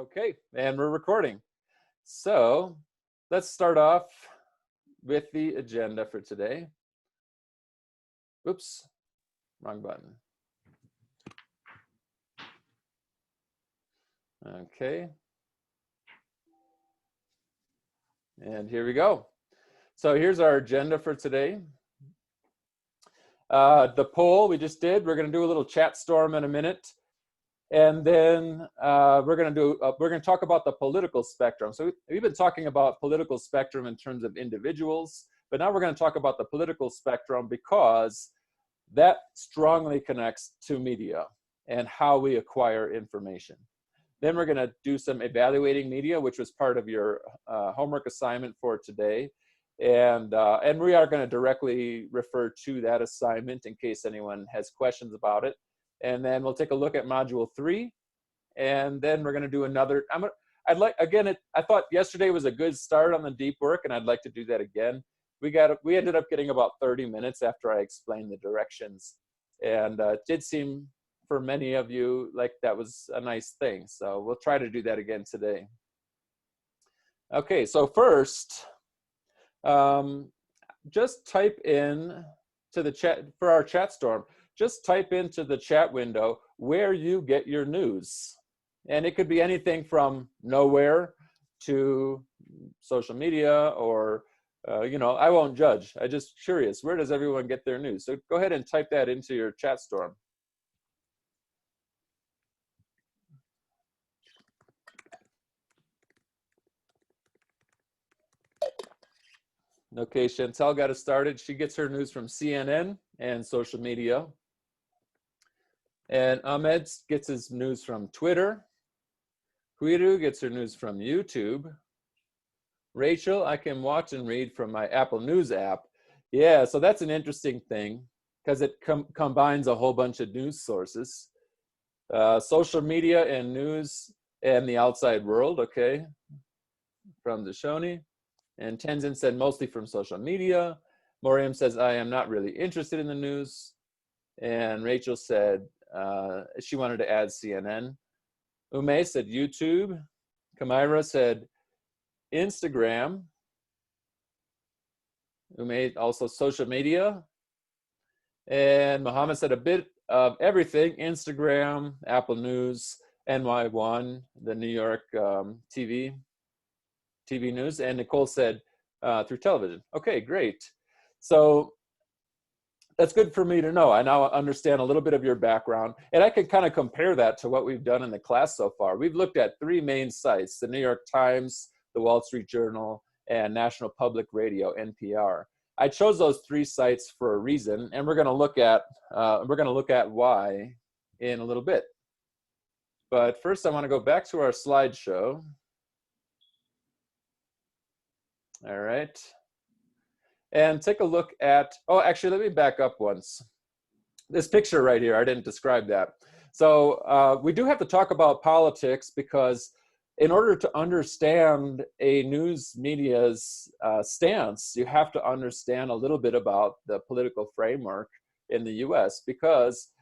Okay, and we're recording. So let's start off with the agenda for today. Oops, wrong button. Okay. And here we go. So here's our agenda for today. The poll we just did, we're going to do a little chat storm in a minute. And then we're going to talk about the political spectrum. So we've been talking about political spectrum in terms of individuals, but now we're going to talk about the political spectrum because that strongly connects to media and how we acquire information. Then we're going to do some evaluating media, which was part of your homework assignment for today. And we are going to directly refer to that assignment in case anyone has questions about it. And then we'll take a look at module 3, and then we're going to do another. I thought yesterday was a good start on the deep work, and I'd like to do that again. We ended up getting about 30 minutes after I explained the directions, and it did seem for many of you like that was a nice thing. So we'll try to do that again today. Okay, so first, just type in to the chat for our chat storm. Just type into the chat window where you get your news. And it could be anything from nowhere to social media or, I won't judge. I'm just curious, where does everyone get their news? So go ahead and type that into your chat storm. Okay, Chantel got us started. She gets her news from CNN and social media. And Ahmed gets his news from Twitter. Huiru gets her news from YouTube. Rachel, I can watch and read from my Apple News app. Yeah, so that's an interesting thing because it combines a whole bunch of news sources. Social media and news and the outside world, okay, from Deshoni. And Tenzin said mostly from social media. Moriam says, I am not really interested in the news. And Rachel said she wanted to add CNN. Ume said YouTube. Kamaira said Instagram. Ume also social media. And Muhammad said a bit of everything: Instagram, Apple News, NY1, the New York TV news. And Nicole said through television. Okay, great. So that's good for me to know. I now understand a little bit of your background, and I can kind of compare that to what we've done in the class so far. We've looked at 3 main sites: the New York Times, the Wall Street Journal, and National Public Radio, NPR. I chose those 3 sites for a reason, and we're going to look at why in a little bit. But first, I want to go back to our slideshow. All right. And take a look at, oh, actually, let me back up once. This picture right here, I didn't describe that. So we do have to talk about politics because in order to understand a news media's stance, you have to understand a little bit about the political framework in the US, because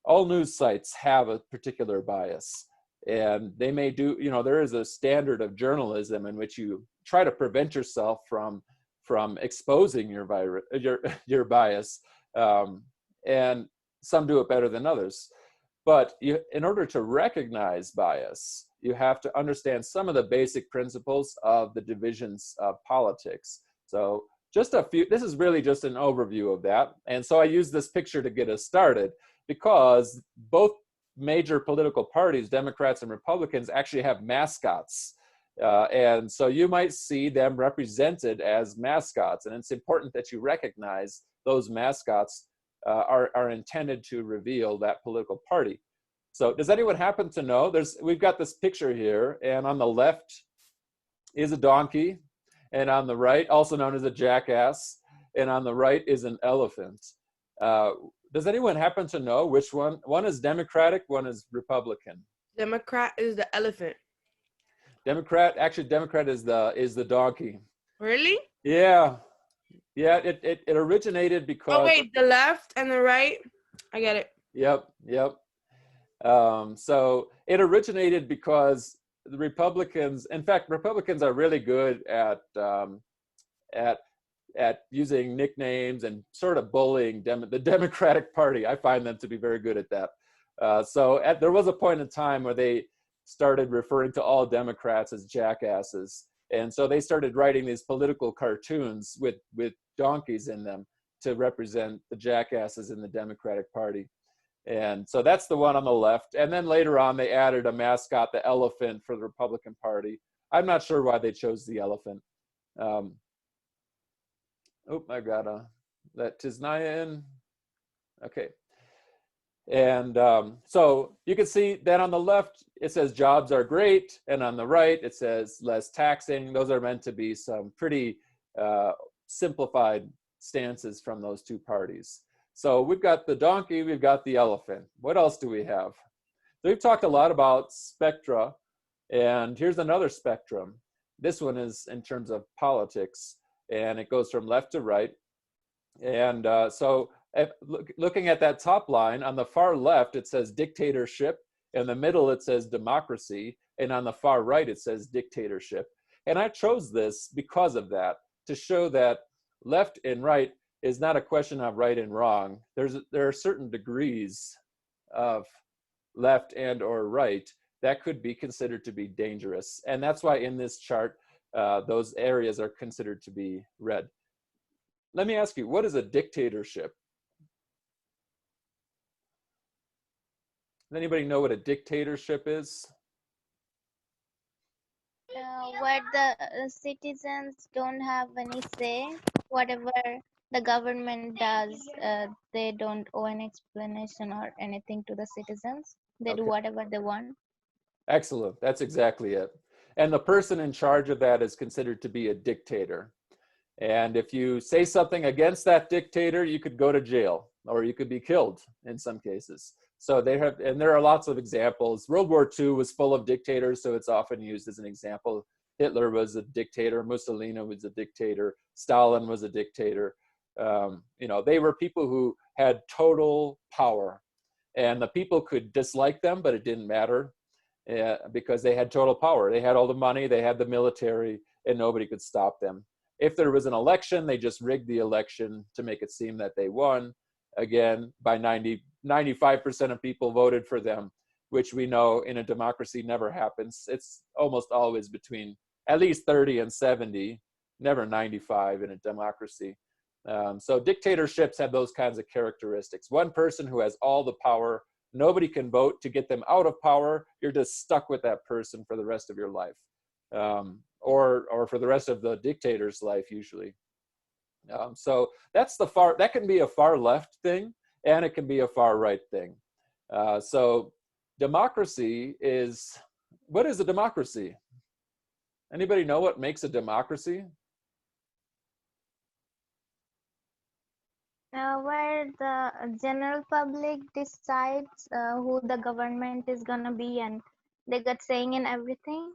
all news sites have a particular bias. And they may do, there is a standard of journalism in which you try to prevent yourself from exposing your bias, and some do it better than others. But in order to recognize bias, you have to understand some of the basic principles of the divisions of politics. So just a few, this is really just an overview of that. And so I use this picture to get us started because both major political parties, Democrats and Republicans, actually have mascots. And so you might see them represented as mascots, and it's important that you recognize those mascots are intended to reveal that political party. So does anyone happen to know, we've got this picture here, and on the left is a donkey, and on the right, also known as a jackass, and on the right is an elephant. Does anyone happen to know which one? One is Democratic, one is Republican. Democrat is the elephant. Democrat is the donkey. Really? Yeah. Yeah, it originated because... Oh, wait, the left and the right? I get it. Yep. So it originated because the Republicans, in fact, Republicans are really good at at using nicknames and sort of bullying the Democratic Party. I find them to be very good at that. There was a point in time where they started referring to all Democrats as jackasses. And so they started writing these political cartoons with donkeys in them to represent the jackasses in the Democratic Party. And so that's the one on the left. And then later on, they added a mascot, the elephant, for the Republican Party. I'm not sure why they chose the elephant. I gotta let Tisnaya in. Okay. And so you can see that on the left, it says jobs are great. And on the right, it says less taxing. Those are meant to be some pretty simplified stances from those two parties. So we've got the donkey, we've got the elephant. What else do we have? So we've talked a lot about spectra. And here's another spectrum. This one is in terms of politics. And it goes from left to right. And looking at that top line, on the far left, it says dictatorship. In the middle, it says democracy. And on the far right, it says dictatorship. And I chose this because of that, to show that left and right is not a question of right and wrong. There are certain degrees of left and or right that could be considered to be dangerous. And that's why in this chart, those areas are considered to be red. Let me ask you, what is a dictatorship? Does anybody know what a dictatorship is? Where the citizens don't have any say, whatever the government does, they don't owe an explanation or anything to the citizens. They do whatever they want. Excellent, that's exactly it. And the person in charge of that is considered to be a dictator. And if you say something against that dictator, you could go to jail or you could be killed in some cases. So there are lots of examples. World War II was full of dictators, so it's often used as an example. Hitler was a dictator, Mussolini was a dictator, Stalin was a dictator. They were people who had total power, and the people could dislike them, but it didn't matter because they had total power. They had all the money, they had the military, and nobody could stop them. If there was an election, they just rigged the election to make it seem that they won. Again, by 95% of people voted for them, which we know in a democracy never happens. It's almost always between at least 30 and 70, never 95 in a democracy. So dictatorships have those kinds of characteristics. One person who has all the power, nobody can vote to get them out of power. You're just stuck with that person for the rest of your life, or for the rest of the dictator's life usually. So that can be a far left thing, and it can be a far right thing. So democracy is, what is a democracy? Anybody know what makes a democracy? Where the general public decides who the government is gonna be, and they got saying in everything.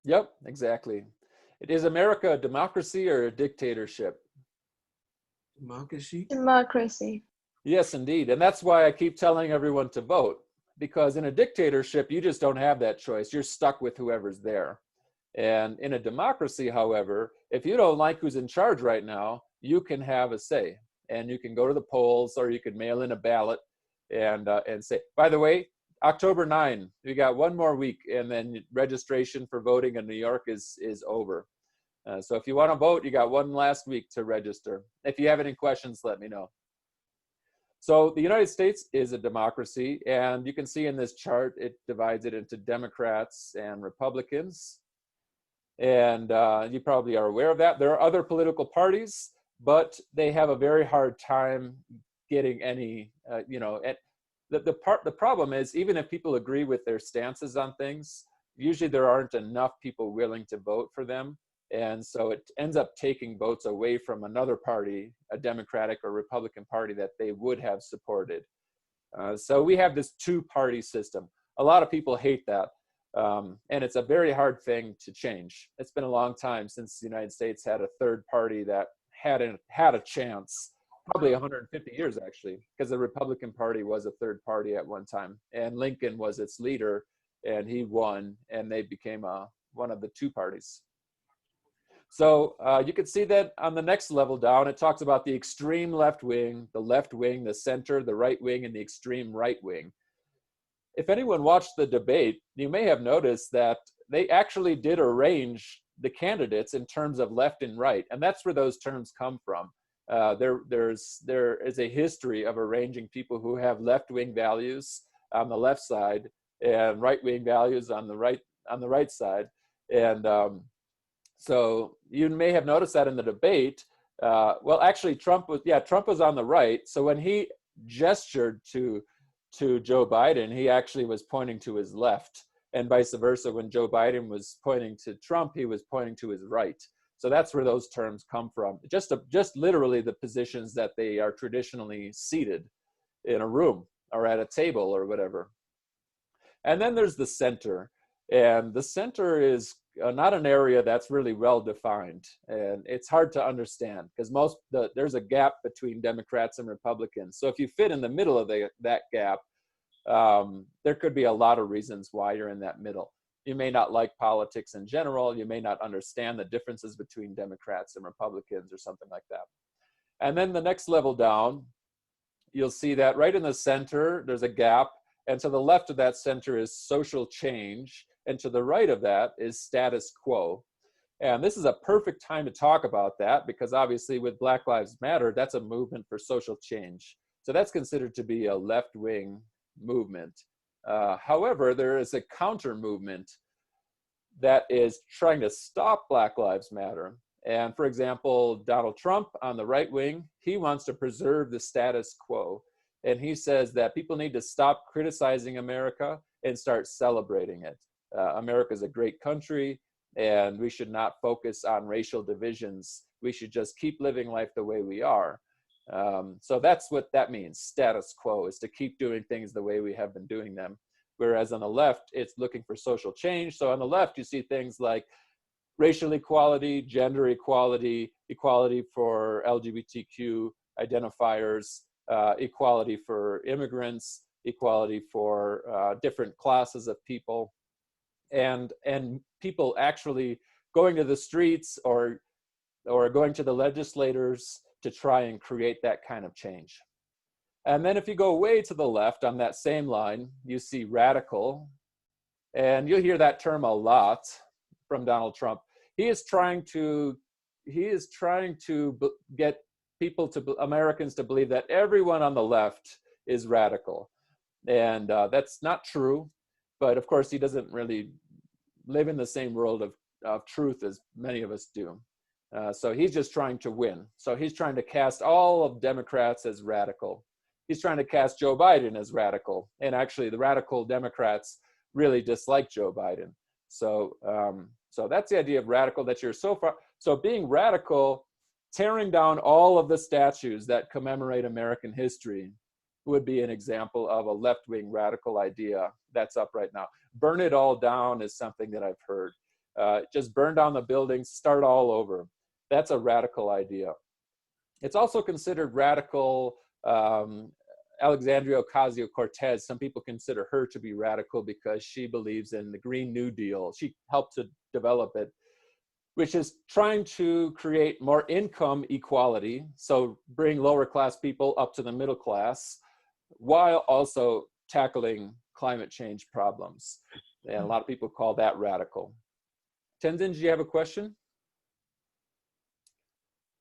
Yep, exactly. Is America a democracy or a dictatorship? Democracy. Democracy. Yes, indeed. And that's why I keep telling everyone to vote, because in a dictatorship, you just don't have that choice. You're stuck with whoever's there. And in a democracy, however, if you don't like who's in charge right now, you can have a say. And you can go to the polls, or you can mail in a ballot and say, by the way, October 9, we got one more week, and then registration for voting in New York is over. So if you want to vote, you got one last week to register. If you have any questions, let me know. So the United States is a democracy, and you can see in this chart, it divides it into Democrats and Republicans. And you probably are aware of that. There are other political parties, but they have a very hard time getting any, the problem is, even if people agree with their stances on things, usually there aren't enough people willing to vote for them. And so it ends up taking votes away from another party, a Democratic or Republican party that they would have supported. So we have this two-party system. A lot of people hate that. And it's a very hard thing to change. It's been a long time since the United States had a third party that had a chance, probably 150 years actually, because the Republican Party was a third party at one time, and Lincoln was its leader, and he won, and they became one of the two parties. So you can see that on the next level down, it talks about the extreme left wing, the center, the right wing, and the extreme right wing. If anyone watched the debate, you may have noticed that they actually did arrange the candidates in terms of left and right, and that's where those terms come from. There is a history of arranging people who have left-wing values on the left side and right-wing values on the right side, and so you may have noticed that in the debate. Well, actually, Trump was on the right. So when he gestured to Joe Biden, he actually was pointing to his left, and vice versa. When Joe Biden was pointing to Trump, he was pointing to his right. So that's where those terms come from. Just literally the positions that they are traditionally seated in a room or at a table or whatever. And then there's the center, and the center is not an area that's really well defined, and it's hard to understand because there's a gap between Democrats and Republicans. So if you fit in the middle of that gap, there could be a lot of reasons why you're in that middle. You may not like politics in general. You may not understand the differences between Democrats and Republicans or something like that. And then the next level down, you'll see that right in the center, there's a gap. And to the left of that center is social change. And to the right of that is status quo. And this is a perfect time to talk about that because obviously with Black Lives Matter, that's a movement for social change. So that's considered to be a left-wing movement. However, there is a counter movement that is trying to stop Black Lives Matter. And for example, Donald Trump on the right wing, he wants to preserve the status quo. And he says that people need to stop criticizing America and start celebrating it. America is a great country, and we should not focus on racial divisions. We should just keep living life the way we are. So that's what that means. Status quo is to keep doing things the way we have been doing them. Whereas on the left, it's looking for social change. So on the left, you see things like racial equality, gender equality, equality for LGBTQ identifiers, equality for immigrants, equality for different classes of people, and people actually going to the streets or going to the legislators to try and create that kind of change. And then if you go way to the left on that same line, you see radical, and you'll hear that term a lot from Donald Trump. He is trying to get Americans to believe that everyone on the left is radical. And that's not true, but of course he doesn't really live in the same world of truth as many of us do. So he's just trying to win. So he's trying to cast all of Democrats as radical. He's trying to cast Joe Biden as radical. And actually the radical Democrats really dislike Joe Biden. So that's the idea of radical, that you're so being radical, tearing down all of the statues that commemorate American history would be an example of a left-wing radical idea that's up right now. Burn it all down is something that I've heard. Just burn down the buildings, start all over. That's a radical idea. It's also considered radical. Alexandria Ocasio-Cortez, some people consider her to be radical because she believes in the Green New Deal. She helped to develop it, which is trying to create more income equality, so bring lower class people up to the middle class, while also tackling climate change problems. And a lot of people call that radical. Tenzin, do you have a question?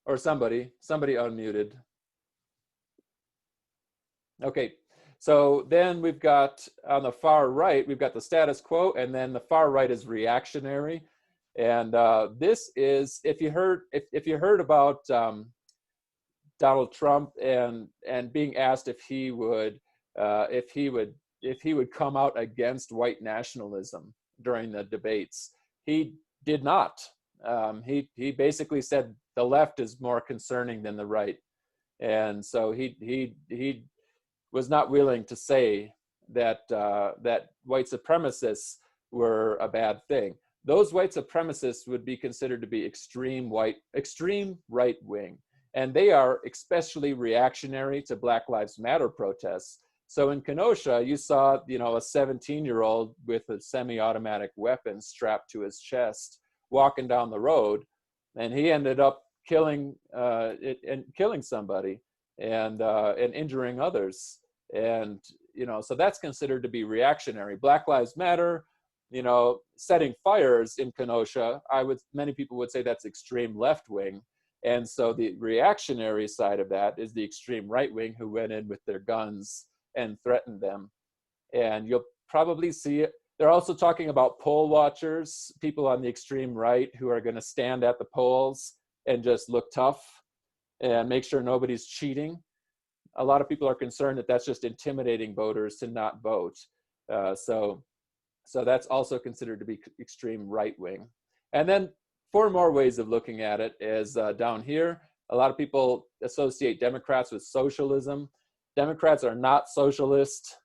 Or somebody unmuted. Okay, so then we've got on the far right, we've got the status quo, and then the far right is reactionary. And this is, if you heard about Donald Trump and being asked if he would come out against white nationalism during the debates, he did not. He basically said the left is more concerning than the right, and so he was not willing to say that that white supremacists were a bad thing. Those white supremacists would be considered to be extreme right wing, and they are especially reactionary to Black Lives Matter protests So in Kenosha, you saw, you know, a 17-year-old with a semi-automatic weapon strapped to his chest walking down the road, and he ended up killing somebody and injuring others. And you know, so that's considered to be reactionary. Black Lives Matter, you know, setting fires in Kenosha, many people would say that's extreme left wing. And so the reactionary side of that is the extreme right wing who went in with their guns and threatened them. And you'll probably see it. They're also talking about poll watchers, people on the extreme right who are going to stand at the polls and just look tough and make sure nobody's cheating. A lot of people are concerned that that's just intimidating voters to not vote. So that's also considered to be extreme right wing. And then 4 more ways of looking at it is down here. A lot of people associate Democrats with socialism. Democrats are not socialist.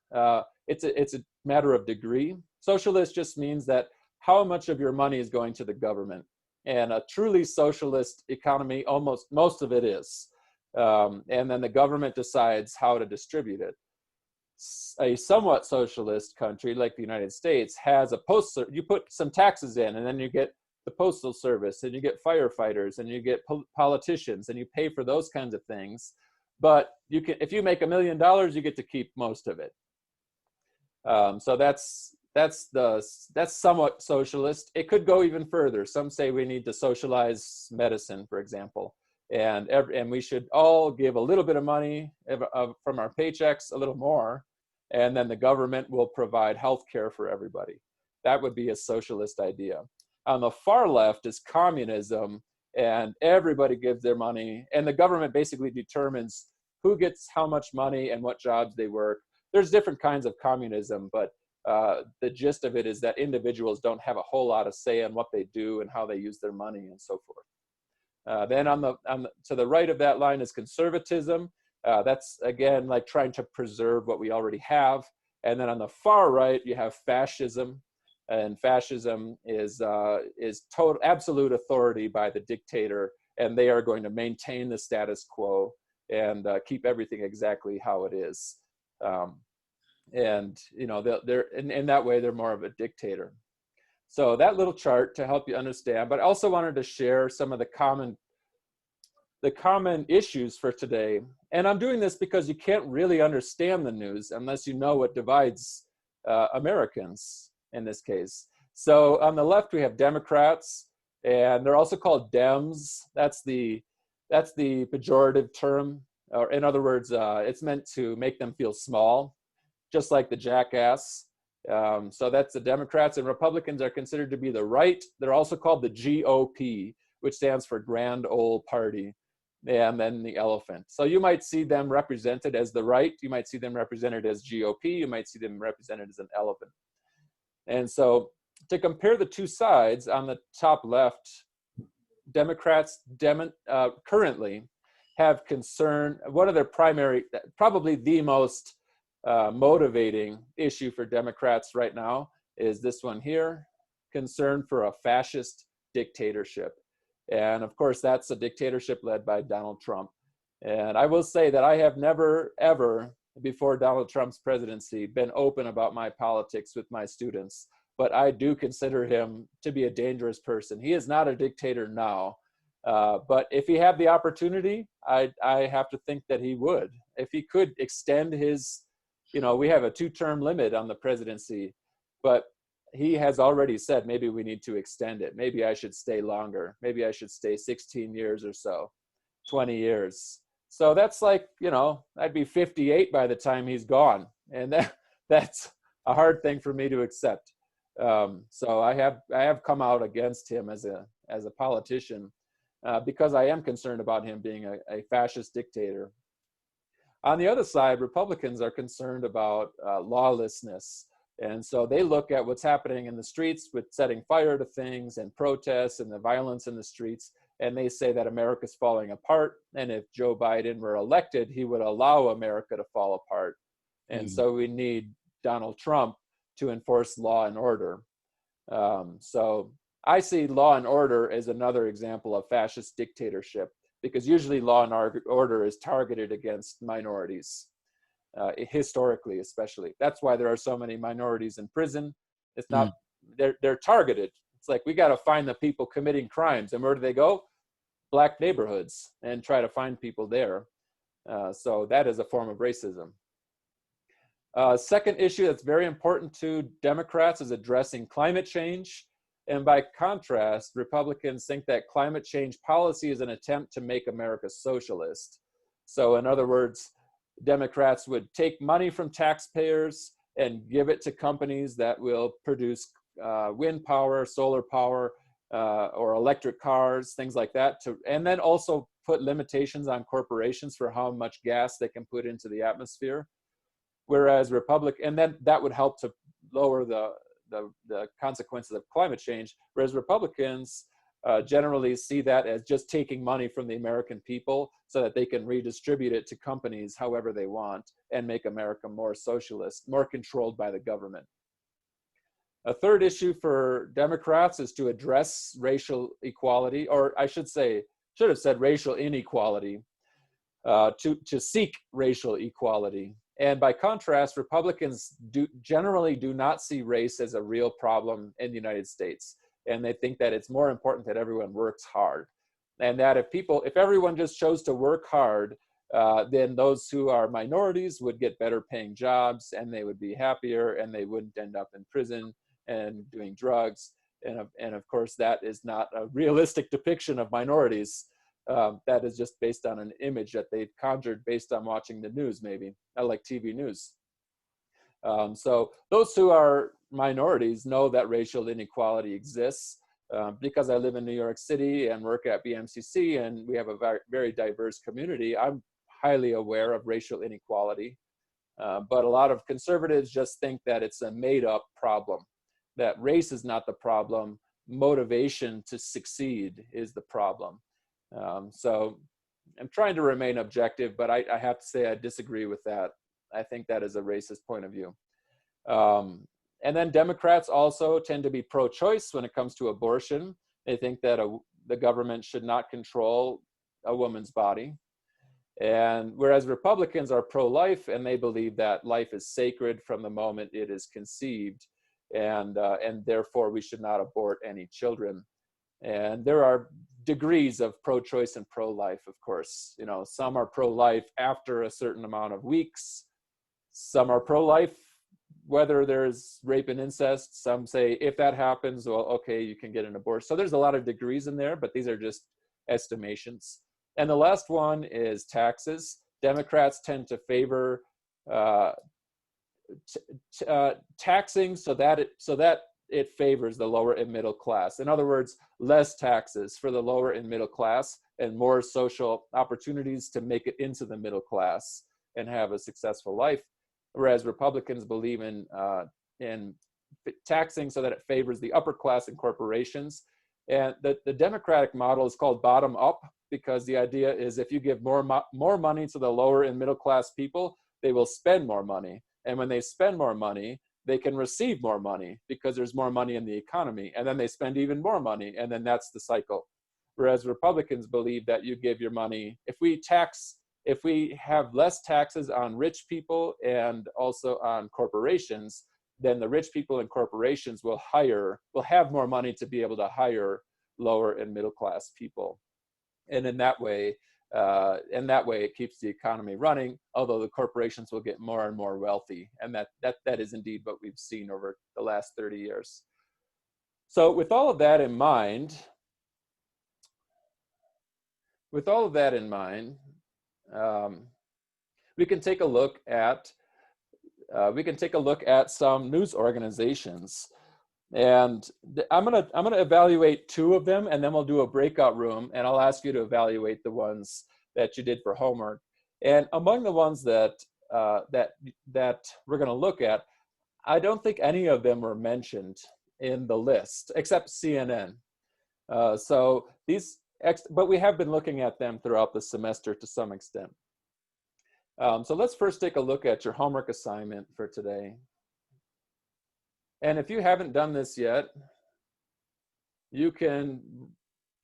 It's a matter of degree. Socialist just means that how much of your money is going to the government. And a truly socialist economy, most of it is. And then the government decides how to distribute it. A somewhat socialist country like the United States has you put some taxes in, and then you get the postal service, and you get firefighters, and you get politicians, and you pay for those kinds of things. But if you make $1 million, you get to keep most of it. So that's somewhat socialist. It could go even further. Some say we need to socialize medicine, for example, and we should all give a little bit of money from our paychecks, a little more, and then the government will provide health care for everybody. That would be a socialist idea. On the far left is communism, and everybody gives their money, and the government basically determines who gets how much money and what jobs they work. There's different kinds of communism, but the gist of it is that individuals don't have a whole lot of say in what they do and how they use their money and so forth. Then to the right of that line is conservatism. That's again like trying to preserve what we already have. And then on the far right you have fascism, and fascism is total absolute authority by the dictator, and they are going to maintain the status quo and keep everything exactly how it is. And you know, they're in that way they're more of a dictator. So that little chart to help you understand, but I also wanted to share some of the common issues for today. And I'm doing this because you can't really understand the news unless you know what divides Americans in this case. So on the left we have Democrats, and they're also called Dems. That's the pejorative term, or in other words, it's meant to make them feel small, just like the jackass. So that's the Democrats, and Republicans are considered to be the right. They're also called the GOP, which stands for Grand Ole Party, and then the elephant. So you might see them represented as the right, you might see them represented as GOP, you might see them represented as an elephant. And so to compare the two sides, on the top left, Democrats currently have concern. One of their primary, probably the most motivating issue for Democrats right now is this one here, concern for a fascist dictatorship. And of course, that's a dictatorship led by Donald Trump. And I will say that I have never, ever, before Donald Trump's presidency, been open about my politics with my students. But I do consider him to be a dangerous person. He is not a dictator now. But if he had the opportunity, I have to think that he would. If he could extend his, you know, we have a 2-term limit on the presidency, but he has already said, maybe we need to extend it. Maybe I should stay longer. Maybe I should stay 16 years or so, 20 years. So that's like, you know, I'd be 58 by the time he's gone. And that's a hard thing for me to accept. So I have come out against him as a politician because I am concerned about him being a fascist dictator. On the other side, Republicans are concerned about lawlessness. And so they look at what's happening in the streets with setting fire to things and protests and the violence in the streets. And they say that America's falling apart. And if Joe Biden were elected, he would allow America to fall apart. And so we need Donald Trump to enforce law and order. So I see law and order as another example of fascist dictatorship, because usually law and order is targeted against minorities. historically especially. That's why there are so many minorities in prison. It's not, they're targeted. It's like, we got to find the people committing crimes. And where do they go? Black neighborhoods, and try to find people there. So that is a form of racism. Second issue that's very important to Democrats is addressing climate change. And by contrast, Republicans think that climate change policy is an attempt to make America socialist. So in other words, Democrats would take money from taxpayers and give it to companies that will produce wind power, solar power, or electric cars, things like that, and then also put limitations on corporations for how much gas they can put into the atmosphere. Whereas and then that would help to lower the consequences of climate change. Whereas Republicans generally see that as just taking money from the American people so that they can redistribute it to companies however they want and make America more socialist, more controlled by the government. A third issue for Democrats is to address racial equality, or I should have said racial inequality, to seek racial equality. And by contrast, Republicans generally do not see race as a real problem in the United States. And they think that it's more important that everyone works hard. And that if everyone just chose to work hard, then those who are minorities would get better paying jobs, and they would be happier, and they wouldn't end up in prison and doing drugs. And of course, that is not a realistic depiction of minorities. That is just based on an image that they've conjured based on watching the news, maybe, like TV news. So those who are minorities know that racial inequality exists. Because I live in New York City and work at BMCC, and we have a very, very diverse community, I'm highly aware of racial inequality. But a lot of conservatives just think that it's a made-up problem, that race is not the problem, motivation to succeed is the problem. So I'm trying to remain objective, but I have to say I disagree with that. I think that is a racist point of view. And then Democrats also tend to be pro-choice when it comes to abortion. They think that the government should not control a woman's body. And whereas Republicans are pro-life, and they believe that life is sacred from the moment it is conceived, and therefore we should not abort any children. And there are degrees of pro-choice and pro-life, of course. You know, some are pro-life after a certain amount of weeks. Some are pro-life whether there's rape and incest. Some say if that happens, well, okay, you can get an abortion. So there's a lot of degrees in there, but these are just estimations. And the last one is taxes. Democrats tend to favor taxing so that it favors the lower and middle class. In other words, less taxes for the lower and middle class, and more social opportunities to make it into the middle class and have a successful life. Whereas Republicans believe in taxing so that it favors the upper class and corporations. And the Democratic model is called bottom up, because the idea is if you give more money to the lower and middle class people, they will spend more money. And when they spend more money, they can receive more money because there's more money in the economy. And then they spend even more money, and then that's the cycle. Whereas Republicans believe that you give your money, if we have less taxes on rich people and also on corporations, then the rich people and corporations will have more money to be able to hire lower and middle class people. And in that way it keeps the economy running, although the corporations will get more and more wealthy. And that is indeed what we've seen over the last 30 years. So with all of that in mind, we can take a look at some news organizations, and I'm gonna evaluate 2 of them, and then we'll do a breakout room, and I'll ask you to evaluate the ones that you did for homework. And among the ones that we're gonna look at, I don't think any of them were mentioned in the list except CNN. But we have been looking at them throughout the semester to some extent. So let's first take a look at your homework assignment for today. And if you haven't done this yet, you can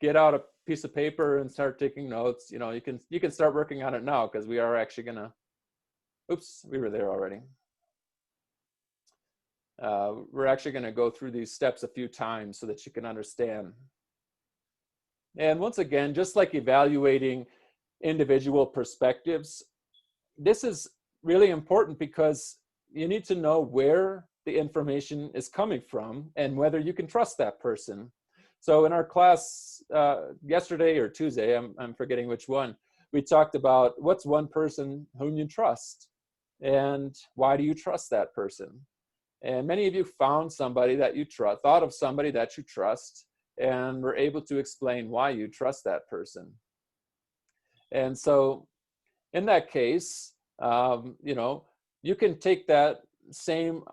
get out a piece of paper and start taking notes. You know, you can start working on it now, because we are actually gonna Oops, we were there already. We're actually going to go through these steps a few times so that you can understand. And once again, just like evaluating individual perspectives, this is really important because you need to know where the information is coming from and whether you can trust that person. So in our class yesterday or Tuesday, I'm forgetting which one, we talked about what's one person whom you trust and why do you trust that person? And many of you found somebody that you trust, thought of somebody that you trust, and were able to explain why you trust that person. And so in that case, you know, you can take that same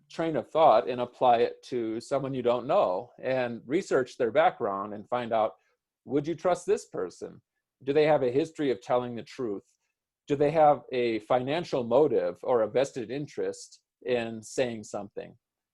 train of thought and apply it to someone you don't know and research their background and find out, would you trust this person? Do they have a history of telling the truth? Do they have a financial motive or a vested interest in saying something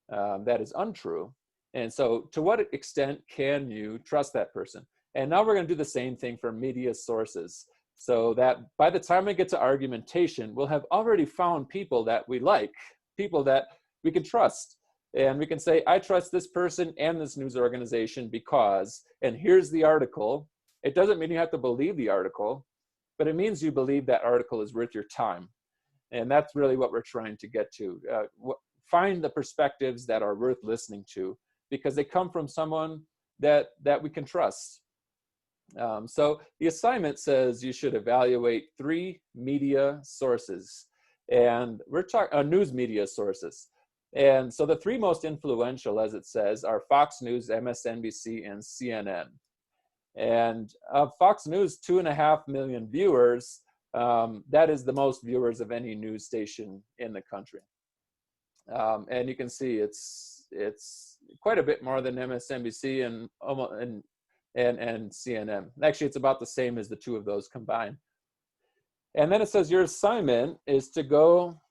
that is untrue? And so to what extent can you trust that person? And now we're going to do the same thing for media sources, so that by the time we get to argumentation, we'll have already found people that we like, people that we can trust. And we can say, I trust this person and this news organization because, and here's the article. It doesn't mean you have to believe the article, but it means you believe that article is worth your time. And that's really what we're trying to get to. Find the perspectives that are worth listening to because they come from someone that we can trust. So the assignment says you should evaluate 3 media sources, and we're talking news media sources. And so the 3 most influential, as it says, are Fox News, MSNBC, and CNN. And Fox News, 2.5 million viewers. That is the most viewers of any news station in the country. And you can see it's quite a bit more than MSNBC and CNN. Actually, it's about the same as the 2 of those combined. And then it says your assignment is to go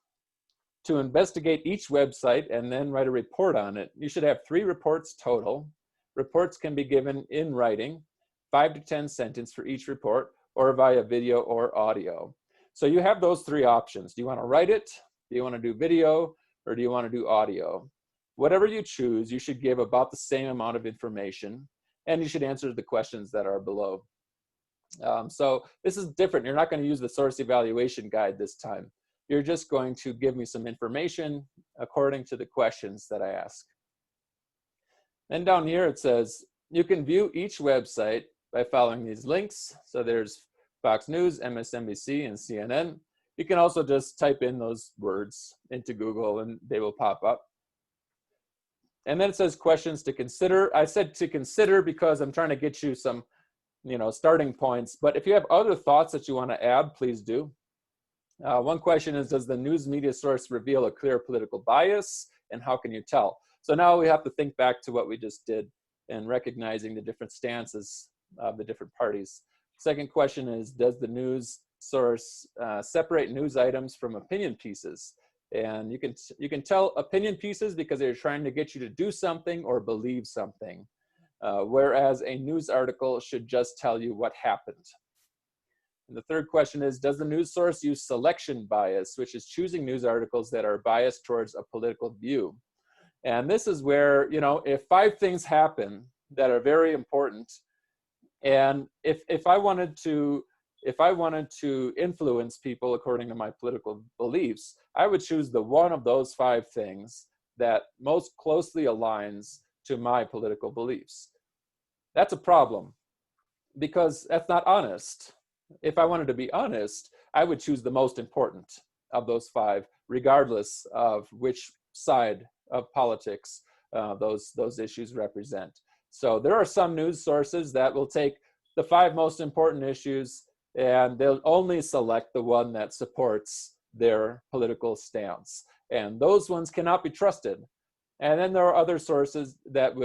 to investigate each website and then write a report on it. You should have 3 reports total. Reports can be given in writing, 5 to 10 sentences for each report, or via video or audio. So you have those 3 options. Do you want to write it? Do you want to do video? Or do you want to do audio? Whatever you choose, you should give about the same amount of information, and you should answer the questions that are below. So this is different. You're not going to use the source evaluation guide this time. You're just going to give me some information according to the questions that I ask. Then down here it says, you can view each website by following these links. So there's Fox News, MSNBC, and CNN. You can also just type in those words into Google and they will pop up. And then it says questions to consider. I said to consider because I'm trying to get you some, starting points. But if you have other thoughts that you want to add, please do. One question is, does the news media source reveal a clear political bias? And how can you tell? So now we have to think back to what we just did and recognizing the different stances of the different parties. Second question is, does the news source separate news items from opinion pieces? And you can tell opinion pieces because they're trying to get you to do something or believe something, whereas a news article should just tell you what happened. And the third question is, does the news source use selection bias, which is choosing news articles that are biased towards a political view? And this is where, if 5 things happen that are very important, and if I wanted to influence people according to my political beliefs, I would choose the one of those 5 things that most closely aligns to my political beliefs. That's a problem because that's not honest. If I wanted to be honest, I would choose the most important of those 5, regardless of which side of politics those issues represent. So there are some news sources that will take the 5 most important issues and they'll only select the one that supports their political stance. And those ones cannot be trusted. And then there are other sources that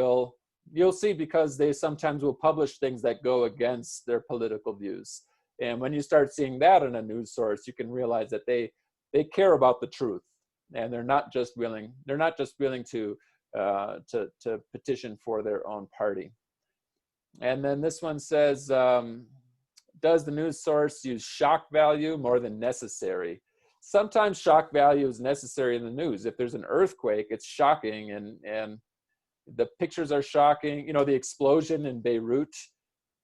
you'll see because they sometimes will publish things that go against their political views. And when you start seeing that in a news source, you can realize that they care about the truth. And they're not just willing to petition for their own party. And then this one says, does the news source use shock value more than necessary? sometimes shock value is necessary in the news. If there's an earthquake, it's shocking, and the pictures are shocking. You know, the explosion in Beirut,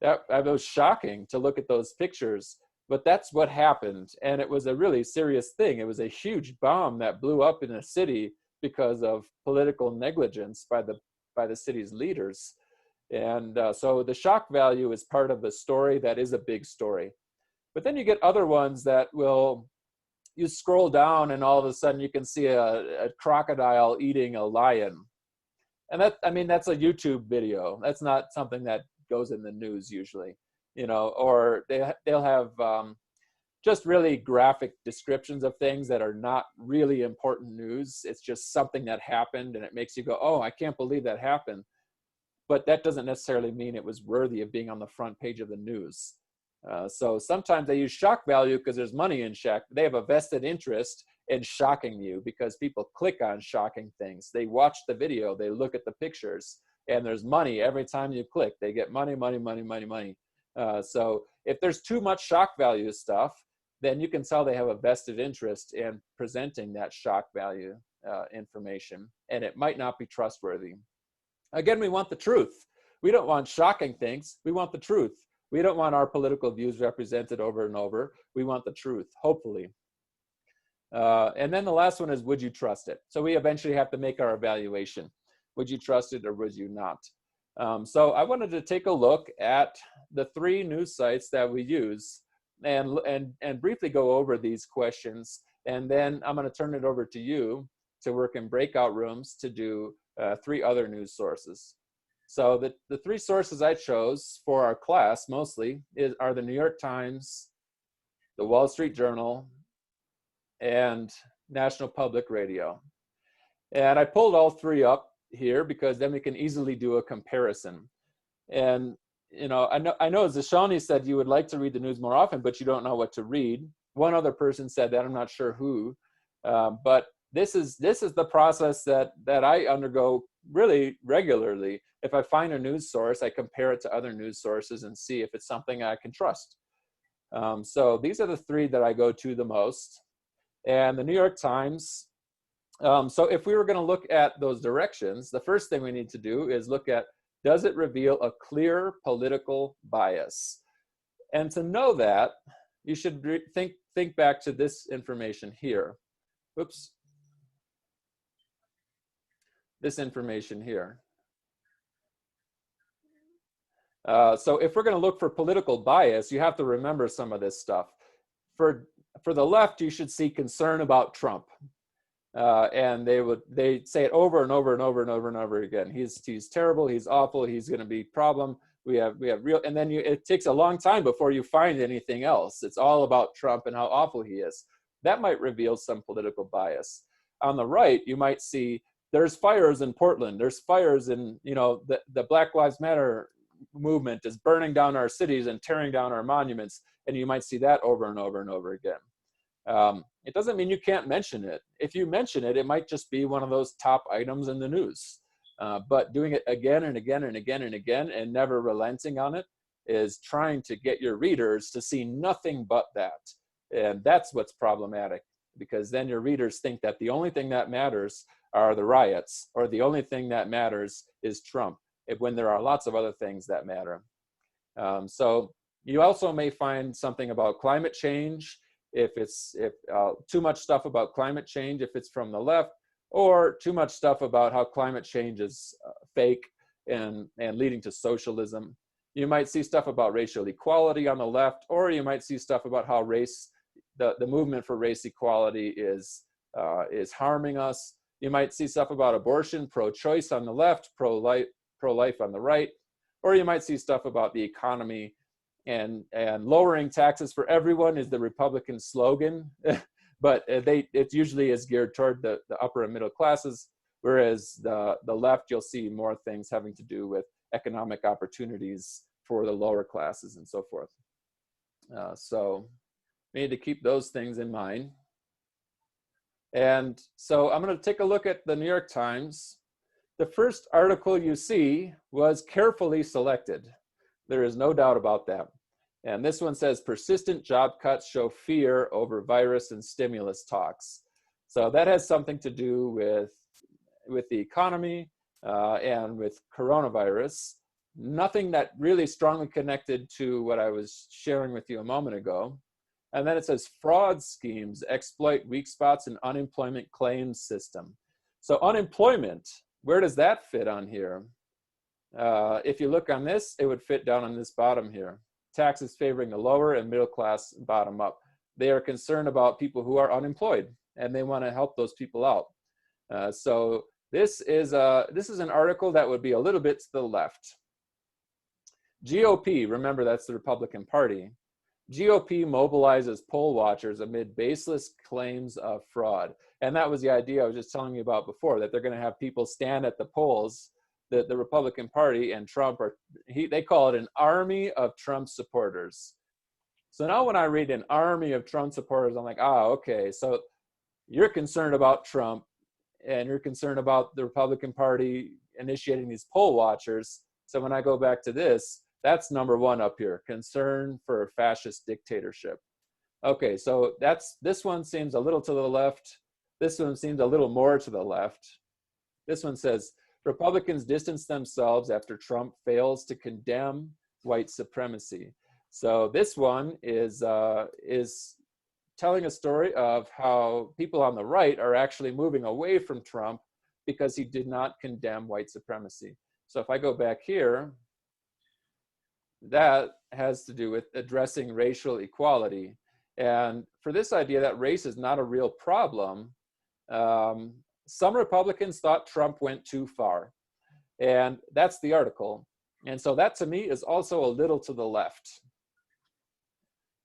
that was shocking to look at those pictures, but that's what happened. And it was a really serious thing. It was a huge bomb that blew up in a city because of political negligence by the city's leaders. And so the shock value is part of the story that is a big story. But then you get other ones that you scroll down and all of a sudden you can see a crocodile eating a lion. And that's a YouTube video. That's not something that goes in the news usually, you know, or they'll have just really graphic descriptions of things that are not really important news. It's just something that happened and it makes you go, oh, I can't believe that happened. But that doesn't necessarily mean it was worthy of being on the front page of the news. So sometimes they use shock value because there's money in shock. They have a vested interest in shocking you because people click on shocking things. They watch the video, they look at the pictures, and there's money every time you click. They get money, money, money, money, money. So if there's too much shock value stuff, then you can tell they have a vested interest in presenting that shock value information, and it might not be trustworthy. Again, we want the truth. We don't want shocking things. We want the truth. We don't want our political views represented over and over. We want the truth, hopefully. And then the last one is, would you trust it? So we eventually have to make our evaluation. Would you trust it or would you not? So I wanted to take a look at the 3 news sites that we use and briefly go over these questions. And then I'm going to turn it over to you to work in breakout rooms to do 3 other news sources. So the 3 sources I chose for our class mostly are the New York Times, the Wall Street Journal, and National Public Radio. And I pulled all 3 up here because then we can easily do a comparison. And you know, I know Zashani said you would like to read the news more often, but you don't know what to read. One other person said that, I'm not sure who, but this is the process that I undergo really regularly. If I find a news source, I compare it to other news sources and see if it's something I can trust. So these are the 3 that I go to the most. And the New York Times, so if we were going to look at those directions, the first thing we need to do is look at, does it reveal a clear political bias? And to know that, you should think back to this information here. Oops. This information here. So if we're going to look for political bias, you have to remember some of this stuff. For the left, you should see concern about Trump. And they say it over and over and over and over and over again. He's terrible, he's awful, he's going to be a problem. We have real, and then it takes a long time before you find anything else. It's all about Trump and how awful he is. That might reveal some political bias. On the right, you might see there's fires in Portland. There's fires in, you know, the Black Lives Matter movement is burning down our cities and tearing down our monuments. And you might see that over and over and over again. It doesn't mean you can't mention it. If you mention it, it might just be one of those top items in the news. But doing it again and again and again and again and never relenting on it is trying to get your readers to see nothing but that. And that's what's problematic, because then your readers think that the only thing that matters are the riots, or the only thing that matters is Trump, when there are lots of other things that matter. So you also may find something about climate change, if too much stuff about climate change, if it's from the left, or too much stuff about how climate change is fake and leading to socialism. You might see stuff about racial equality on the left, or you might see stuff about how the movement for race equality is harming us. You might see stuff about abortion, pro-choice on the left, pro-life on the right, or you might see stuff about the economy, and lowering taxes for everyone is the Republican slogan, but it usually is geared toward the upper and middle classes, whereas the left, you'll see more things having to do with economic opportunities for the lower classes and so forth. So we need to keep those things in mind. And so I'm going to take a look at the New York Times. The first article you see was carefully selected. There is no doubt about that. And this one says persistent job cuts show fear over virus and stimulus talks. So that has something to do with the economy and with coronavirus. Nothing that really strongly connected to what I was sharing with you a moment ago. And then it says fraud schemes exploit weak spots in unemployment claims system. So unemployment, where does that fit on here? If you look on this, it would fit down on this bottom here. Taxes favoring the lower and middle class bottom up. They are concerned about people who are unemployed and they want to help those people out. So this is an article that would be a little bit to the left. GOP, remember that's the Republican Party. GOP mobilizes poll watchers amid baseless claims of fraud. And that was the idea I was just telling you about before, that they're going to have people stand at the polls, the Republican Party and Trump, they call it an army of Trump supporters. So now when I read an army of Trump supporters, I'm like, okay, so you're concerned about Trump and you're concerned about the Republican Party initiating these poll watchers. So when I go back to this, that's number one up here, concern for fascist dictatorship. Okay, so this one seems a little to the left. This one seems a little more to the left. This one says, Republicans distance themselves after Trump fails to condemn white supremacy. So this one is telling a story of how people on the right are actually moving away from Trump because he did not condemn white supremacy. So if I go back here, that has to do with addressing racial equality. And for this idea that race is not a real problem, some Republicans thought Trump went too far. And that's the article. And so that to me is also a little to the left.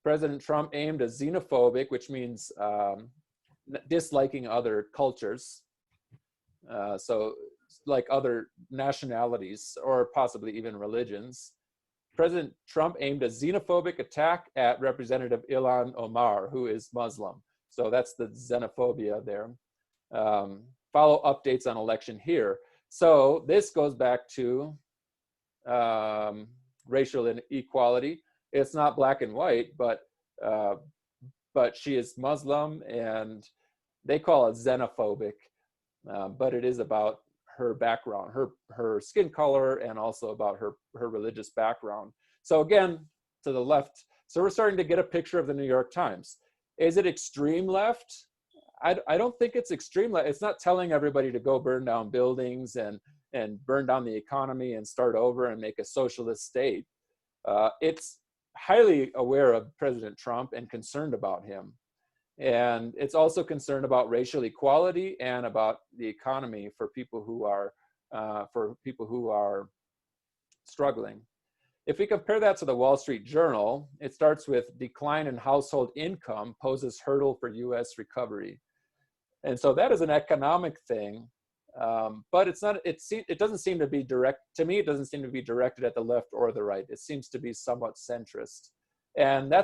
President Trump aimed a xenophobic, which means disliking other cultures. So like other nationalities or possibly even religions. President Trump aimed a xenophobic attack at Representative Ilhan Omar, who is Muslim. So that's the xenophobia there. Follow updates on election here. So this goes back to racial inequality. It's not black and white, but she is Muslim, and they call it xenophobic, but it is about her background, her skin color, and also about her religious background. So again, to the left. So we're starting to get a picture of the New York Times. Is it extreme left? I don't think it's extreme left. It's not telling everybody to go burn down buildings and burn down the economy and start over and make a socialist state. It's highly aware of President Trump and concerned about him. And it's also concerned about racial equality and about the economy for people who are struggling. If we compare that to the Wall Street Journal, it starts with decline in household income poses hurdle for U.S. recovery. And so that is an economic thing, but it's not. It doesn't seem to be direct. To me, it doesn't seem to be directed at the left or the right. It seems to be somewhat centrist. And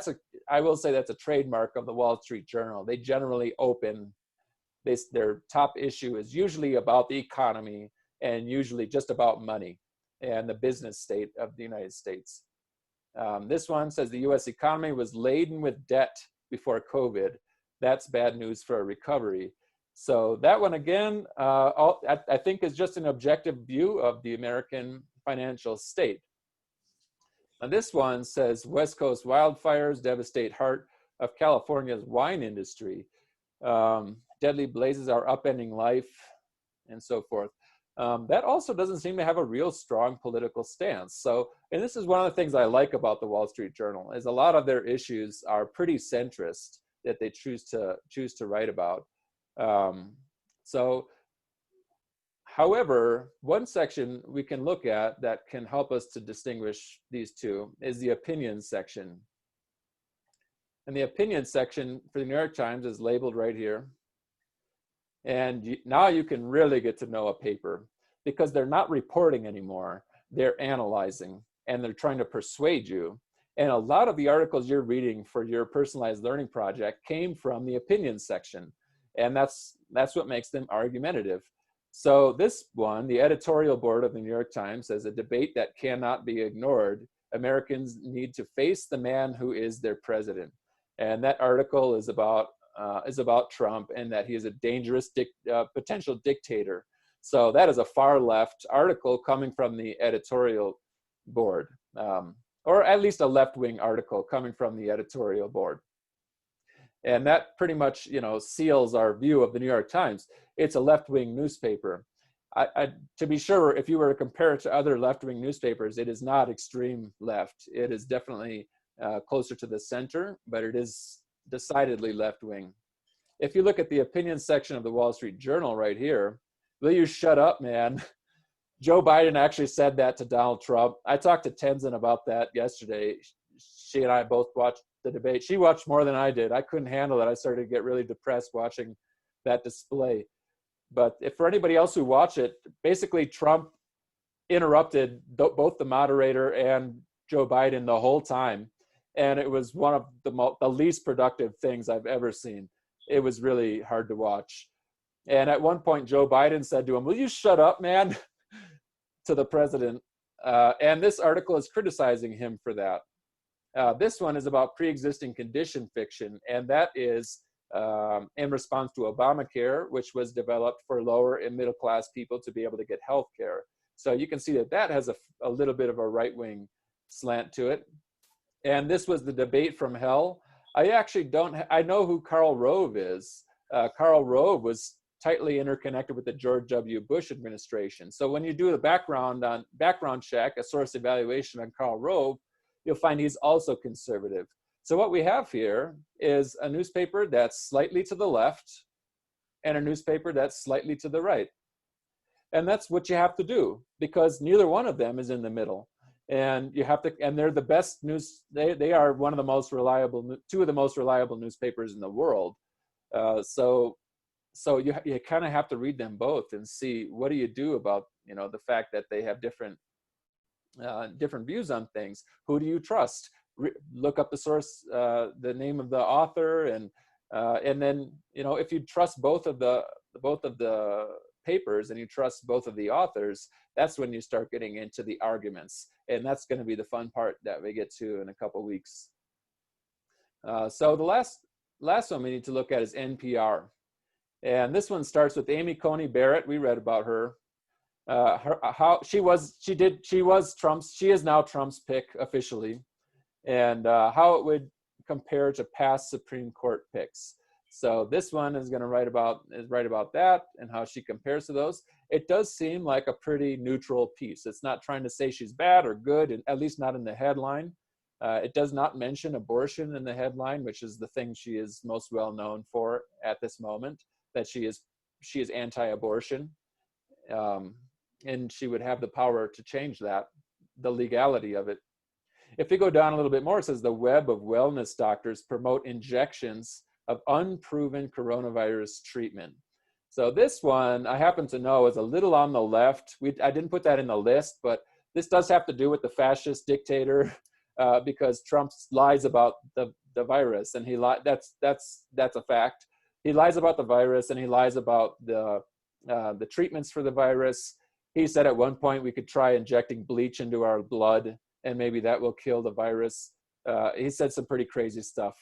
I will say that's a trademark of the Wall Street Journal. They generally open, their top issue is usually about the economy and usually just about money and the business state of the United States. This one says the US economy was laden with debt before COVID. That's bad news for a recovery. So that one again, I think is just an objective view of the American financial state. Now this one says West Coast wildfires devastate heart of California's wine industry. Deadly blazes are upending life and so forth. That also doesn't seem to have a real strong political stance. So, and this is one of the things I like about the Wall Street Journal is a lot of their issues are pretty centrist that they choose to write about. However, one section we can look at that can help us to distinguish these two is the opinion section. And the opinion section for the New York Times is labeled right here. And now you can really get to know a paper because they're not reporting anymore. They're analyzing and they're trying to persuade you. And a lot of the articles you're reading for your personalized learning project came from the opinion section. And that's what makes them argumentative. So this one, the editorial board of the New York Times says a debate that cannot be ignored Americans need to face the man who is their president. And that article is about Trump and that he is a dangerous potential dictator. So that is a far left article coming from the editorial board, or at least a left-wing article coming from the editorial board. And that pretty much, seals our view of the New York Times. It's a left-wing newspaper. To be sure, if you were to compare it to other left-wing newspapers, it is not extreme left. It is definitely closer to the center, but it is decidedly left-wing. If you look at the opinion section of the Wall Street Journal right here, will you shut up, man? Joe Biden actually said that to Donald Trump. I talked to Tenzin about that yesterday. She and I both watched the debate. She watched more than I did. I couldn't handle it. I started to get really depressed watching that display. But if for anybody else who watched it, basically Trump interrupted both the moderator and Joe Biden the whole time. And it was one of the least productive things I've ever seen. It was really hard to watch. And at one point, Joe Biden said to him, "Will you shut up, man?" to the president. And this article is criticizing him for that. This one is about pre-existing condition fiction, and that is in response to Obamacare, which was developed for lower and middle class people to be able to get health care. So you can see that has a little bit of a right-wing slant to it. And this was the debate from hell. I know who Karl Rove is. Karl Rove was tightly interconnected with the George W. Bush administration. So when you do the background check, a source evaluation on Karl Rove, you'll find he's also conservative. So what we have here is a newspaper that's slightly to the left and a newspaper that's slightly to the right. And that's what you have to do, because neither one of them is in the middle. And you have to, and they're the best news. They are one of the most reliable, two of the most reliable newspapers in the world. So you kind of have to read them both and see, what do you do about the fact that they have different views on things. Who do you trust? Look up the source, the name of the author, and then if you trust both of the papers and you trust both of the authors, that's when you start getting into the arguments, and that's going to be the fun part that we get to in a couple weeks. So the last one we need to look at is NPR, and this one starts with Amy Coney Barrett. We read about her. She is now Trump's pick officially, and how it would compare to past Supreme Court picks. So this one is going to write about that and how she compares to those. It does seem like a pretty neutral piece. It's not trying to say she's bad or good, and at least not in the headline. It does not mention abortion in the headline, which is the thing she is most well known for at this moment, that she is anti-abortion. And she would have the power to change that, the legality of it. If we go down a little bit more, it says the web of wellness doctors promote injections of unproven coronavirus treatment. So this one, I happen to know, is a little on the left. I didn't put that in the list, but this does have to do with the fascist dictator because Trump lies about the virus, and that's a fact. He lies about the virus, and he lies about the treatments for the virus. He said at one point we could try injecting bleach into our blood, and maybe that will kill the virus. He said some pretty crazy stuff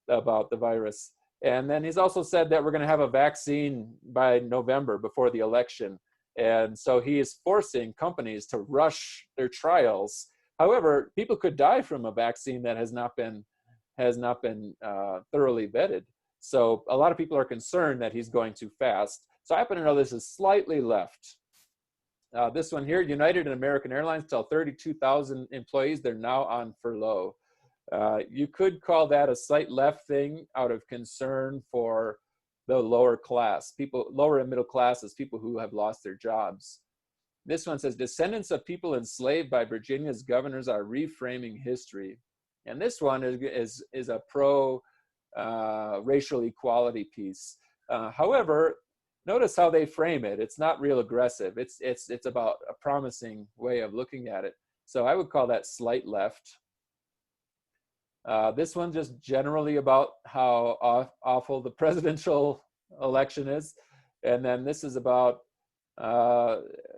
about the virus. And then he's also said that we're going to have a vaccine by November before the election. And so he is forcing companies to rush their trials. However, people could die from a vaccine that has not been thoroughly vetted. So a lot of people are concerned that he's going too fast. So I happen to know this is slightly left. This one here, United and American Airlines tell 32,000 employees they're now on furlough. You could call that a slight left thing out of concern for the lower class, lower and middle classes, people who have lost their jobs. This one says, descendants of people enslaved by Virginia's governors are reframing history. And this one is a pro racial equality piece. However, notice how they frame it. It's not real aggressive. It's about a promising way of looking at it. So I would call that slight left. This one just generally about how awful the presidential election is. And then this is about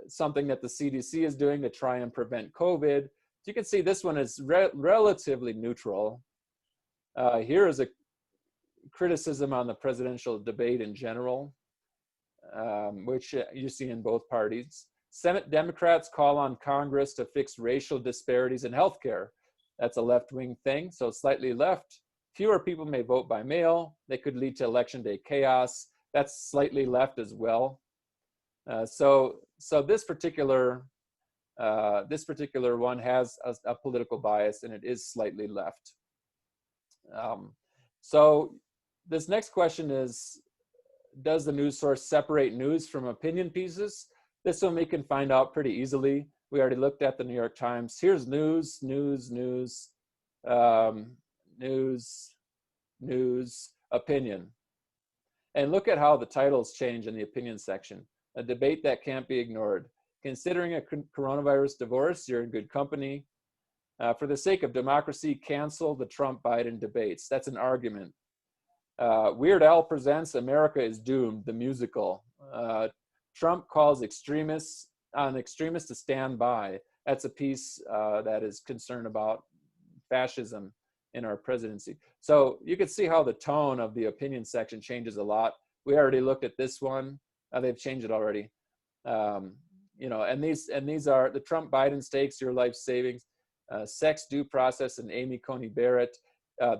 something that the CDC is doing to try and prevent COVID, you can see this one is relatively neutral. Here is a criticism on the presidential debate in general, which you see in both parties. Senate Democrats call on Congress to fix racial disparities in healthcare. That's a left-wing thing, so slightly left. Fewer people may vote by mail. They could lead to election day chaos. That's slightly left as well. So this particular one has a political bias, and it is slightly left. So this next question is, does the news source separate news from opinion pieces? This one we can find out pretty easily. We already looked at the New York Times. Here's news, news, news, news, news, opinion. And look at how the titles change in the opinion section. A debate that can't be ignored. Considering a coronavirus divorce, you're in good company. For the sake of democracy, cancel the Trump-Biden debates. That's an argument. Weird Al presents America is Doomed, the musical. Trump calls extremists to stand by. That's a piece that is concerned about fascism in our presidency. So you can see how the tone of the opinion section changes a lot. We already looked at this one. They've changed it already. You know, and these are the Trump-Biden stakes, your life savings, sex due process, and Amy Coney Barrett.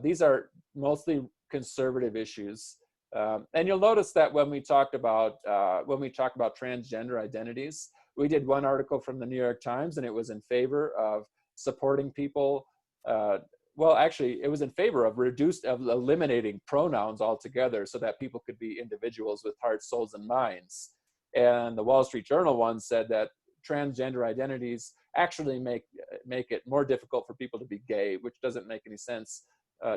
These are mostly conservative issues. And you'll notice that when we talk about transgender identities, we did one article from the New York Times, and it was in favor of supporting people. Well, actually, it was in favor of eliminating pronouns altogether so that people could be individuals with hearts, souls, and minds. And the Wall Street Journal one said that transgender identities actually make it more difficult for people to be gay, which doesn't make any sense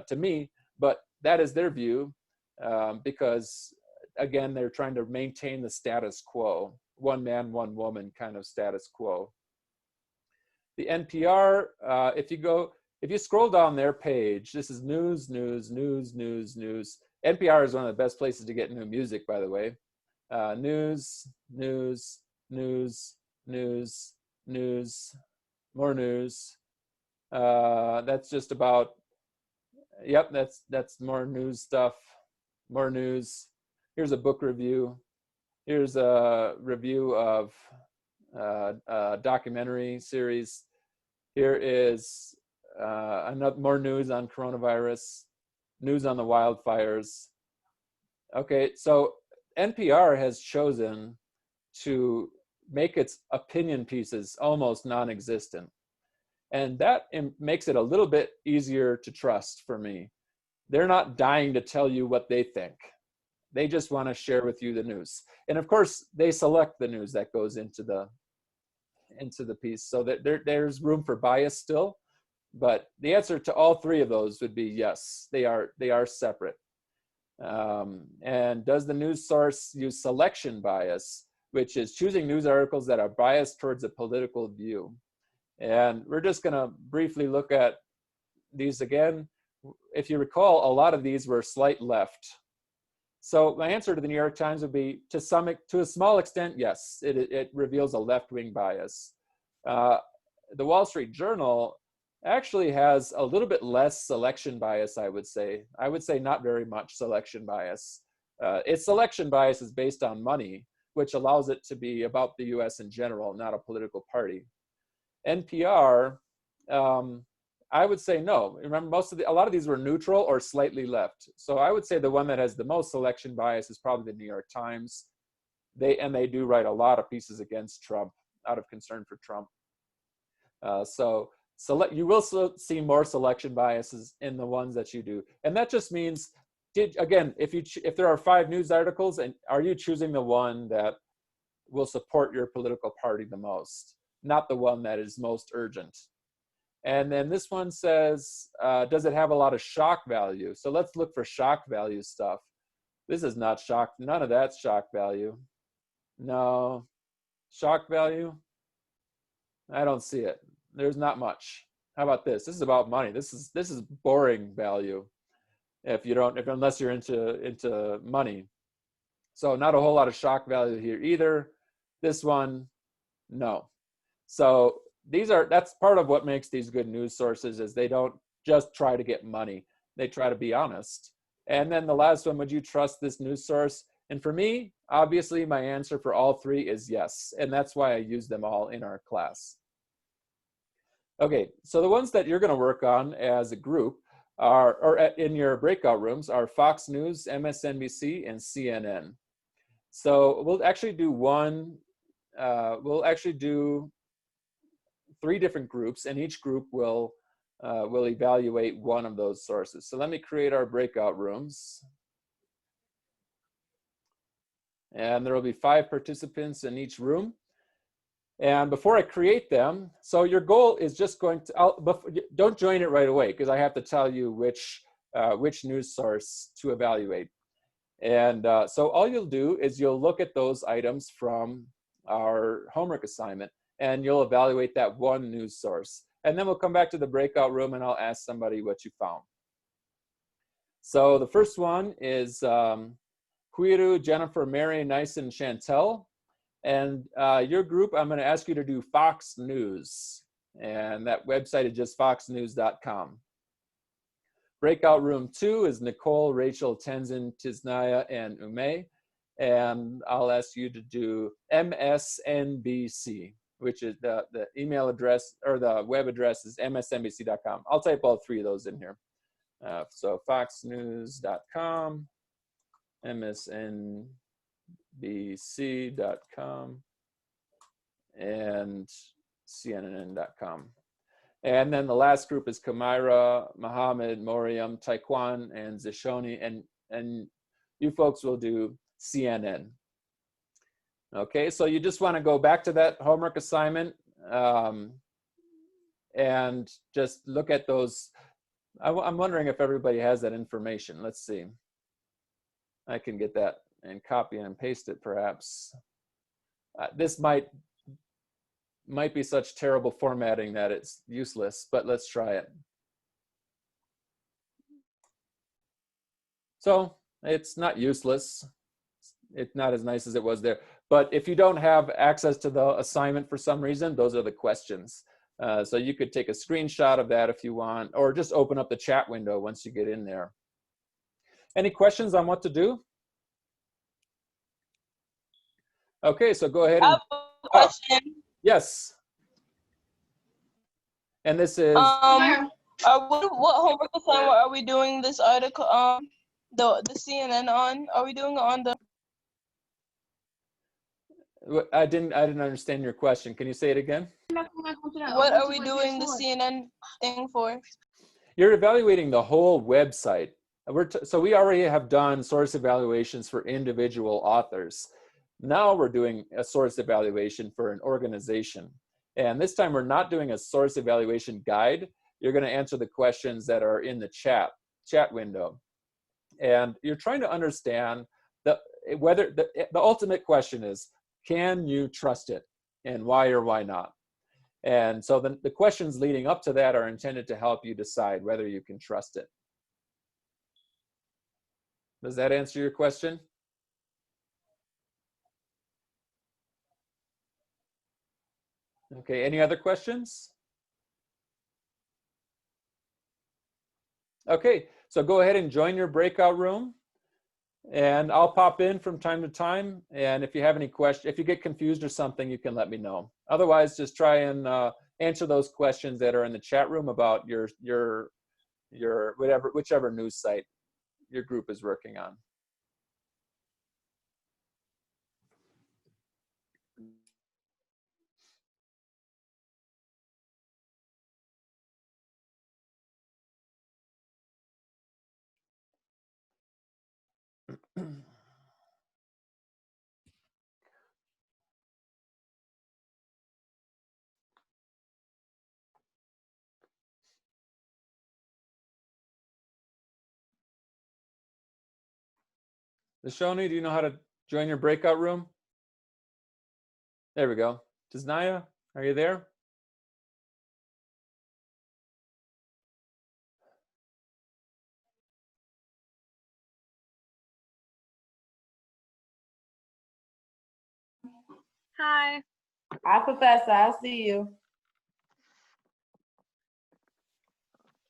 to me. But that is their view, because, again, they're trying to maintain the status quo, one man, one woman kind of status quo. The NPR, if you scroll down their page, this is news, news, news, news, news. NPR is one of the best places to get new music, by the way. News, news, news, news, news, more news. That's just about, yep, that's more news stuff, more news. Here's a book review. Here's a review of a documentary series. Here is more news on coronavirus, news on the wildfires. Okay, so NPR has chosen to make its opinion pieces almost non-existent. And that makes it a little bit easier to trust for me. They're not dying to tell you what they think. They just want to share with you the news. And of course, they select the news that goes into the piece, so that there's room for bias still. But the answer to all three of those would be yes, they are separate. And does the news source use selection bias, which is choosing news articles that are biased towards a political view? And we're just going to briefly look at these again. If you recall, a lot of these were slight left. So my answer to the New York Times would be, to a small extent, yes, it reveals a left-wing bias. The Wall Street Journal actually has a little bit less selection bias, I would say. I would say not very much selection bias. Its selection bias is based on money, which allows it to be about the US in general, not a political party. NPR, I would say no. Remember, a lot of these were neutral or slightly left. So I would say the one that has the most selection bias is probably the New York Times. They do write a lot of pieces against Trump out of concern for Trump. You will see more selection biases in the ones that you do. And that just means, again, if there are 5 news articles, and are you choosing the one that will support your political party the most, not the one that is most urgent? And then this one says, does it have a lot of shock value? So let's look for shock value stuff. This is not shock. None of that's shock value. No. Shock value? I don't see it. There's not much. How about this? This is about money. This is boring value. Unless you're into money. So not a whole lot of shock value here either. This one, no. So that's part of what makes these good news sources, is they don't just try to get money. They try to be honest. And then the last one, would you trust this news source? And for me, obviously my answer for all three is yes. And that's why I use them all in our class. Okay, so the ones that you're going to work on as a group are, or in your breakout rooms, are Fox News, MSNBC, and CNN. So we'll actually do three different groups, and each group will evaluate one of those sources. So let me create our breakout rooms. And there will be 5 participants in each room. And before I create them, so your goal is just going to, don't join it right away, because I have to tell you which news source to evaluate. And so all you'll do is you'll look at those items from our homework assignment, and you'll evaluate that one news source. And then we'll come back to the breakout room and I'll ask somebody what you found. So the first one is Quiru, Jennifer, Mary, Nyson, Chantel. And your group, I'm going to ask you to do Fox News. And that website is just foxnews.com. Breakout room 2 is Nicole, Rachel, Tenzin, Tisnaya, and Ume. And I'll ask you to do MSNBC, which is the email address, or the web address is msnbc.com. I'll type all 3 of those in here. So foxnews.com, msnbc.com, and cnn.com. And then the last group is Kamira, Mohammed, Moriam, Taekwon, and Zishoni, and you folks will do CNN. Okay, so you just want to go back to that homework assignment and just look at those. I'm wondering if everybody has that information. Let's see. I can get that and copy and paste it perhaps. This might be such terrible formatting that it's useless, but let's try it. So it's not useless. It's not as nice as it was there. But if you don't have access to the assignment for some reason, those are the questions. So you could take a screenshot of that if you want, or just open up the chat window once you get in there. Any questions on what to do? Okay, so go ahead and— I have a question. Yes. And this is— what homework assignment are we doing this article the CNN on? Are we doing it on the— I didn't understand your question. Can you say it again? What are we doing the CNN thing for? You're evaluating the whole website. So we already have done source evaluations for individual authors. Now we're doing a source evaluation for an organization. And this time we're not doing a source evaluation guide. You're going to answer the questions that are in the chat window. And you're trying to understand whether the ultimate question is, can you trust it? And why or why not? And so the questions leading up to that are intended to help you decide whether you can trust it. Does that answer your question? Okay, any other questions? Okay, so go ahead and join your breakout room. And I'll pop in from time to time. And if you have any questions, if you get confused or something, you can let me know. Otherwise, just try and answer those questions that are in the chat room about your whichever news site your group is working on. Lashoni, do you know how to join your breakout room? There we go. Tisnaya, are you there? Hi. Hi, Professor. I see you.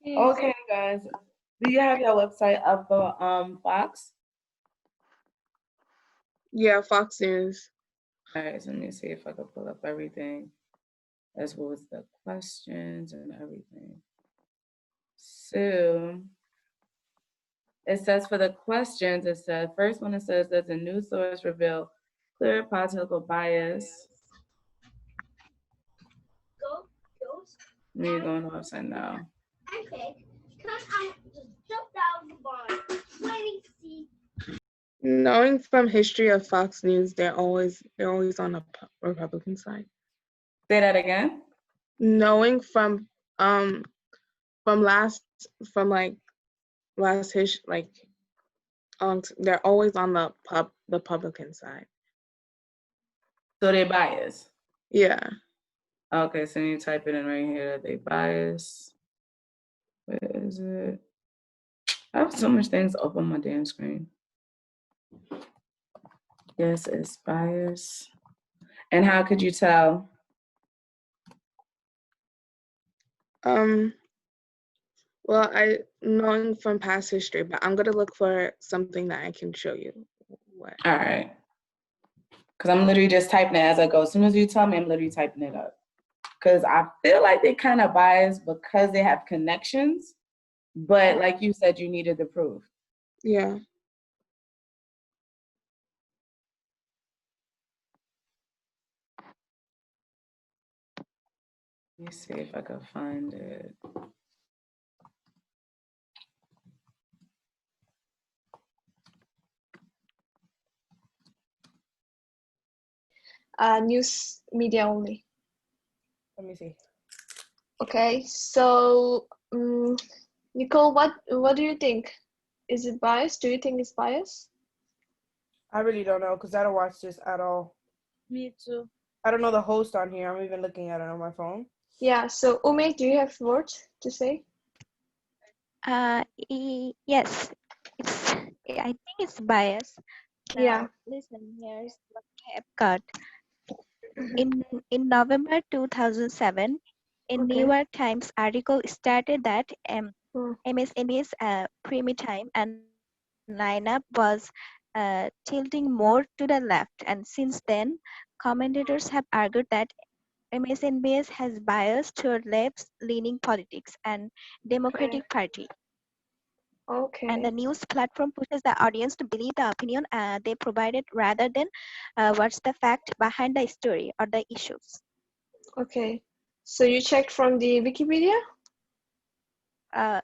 Okay, guys. Do you have your website up for Fox? Yeah, Fox News. All right, so let me see if I can pull up everything. As well as the questions and everything. So it says for the questions, it says first one, it says does a news source reveal clear political bias? Me going to the website now. Knowing from history of Fox News, they're always on the Republican side. Say that again. Knowing from last history, like they're always on the Republican side. So they bias. Yeah. Okay, so you type it in right here that they bias. Where is it? I have so much things up on my damn screen. Yes, it's bias. And how could you tell? Well, I knowing from past history, but I'm gonna look for something that I can show you. What? All right. Because I'm literally just typing it as I go. As soon as you tell me, I'm literally typing it up. Because I feel like they kind of biased because they have connections. But like you said, you needed the proof. Yeah. Let me see if I can find it. News media only. Let me see. Okay, so Nicole, what do you think? Is it biased? Do you think it's biased? I really don't know because I don't watch this at all. Me too. I don't know the host on here. I'm even looking at it on my phone. Yeah. So Ume, do you have words to say? Yes, it's. I think it's bias. Now, Yeah. listen. Here's what I have got. In November 2007, a Okay. New York Times article stated that Hmm. MSNBC's prime time and lineup was tilting more to the left, and since then, commentators have argued that MSNBC has bias toward left-leaning politics and Democratic Party. Okay. And the news platform pushes the audience to believe the opinion they provided rather than what's the fact behind the story or the issues. Okay. So you checked from the Wikipedia?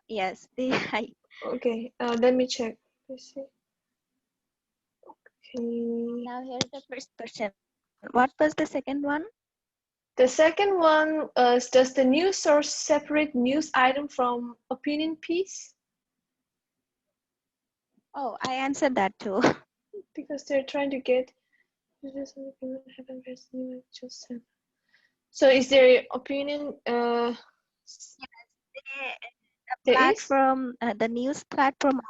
Yes. Okay. Let me check. Let's see. Okay. Now here's the first question. What was the second one? The second one is, does the news source separate news item from opinion piece? Oh, I answered that too. Because they're trying to get. So is there opinion? The There is? platform, the news platform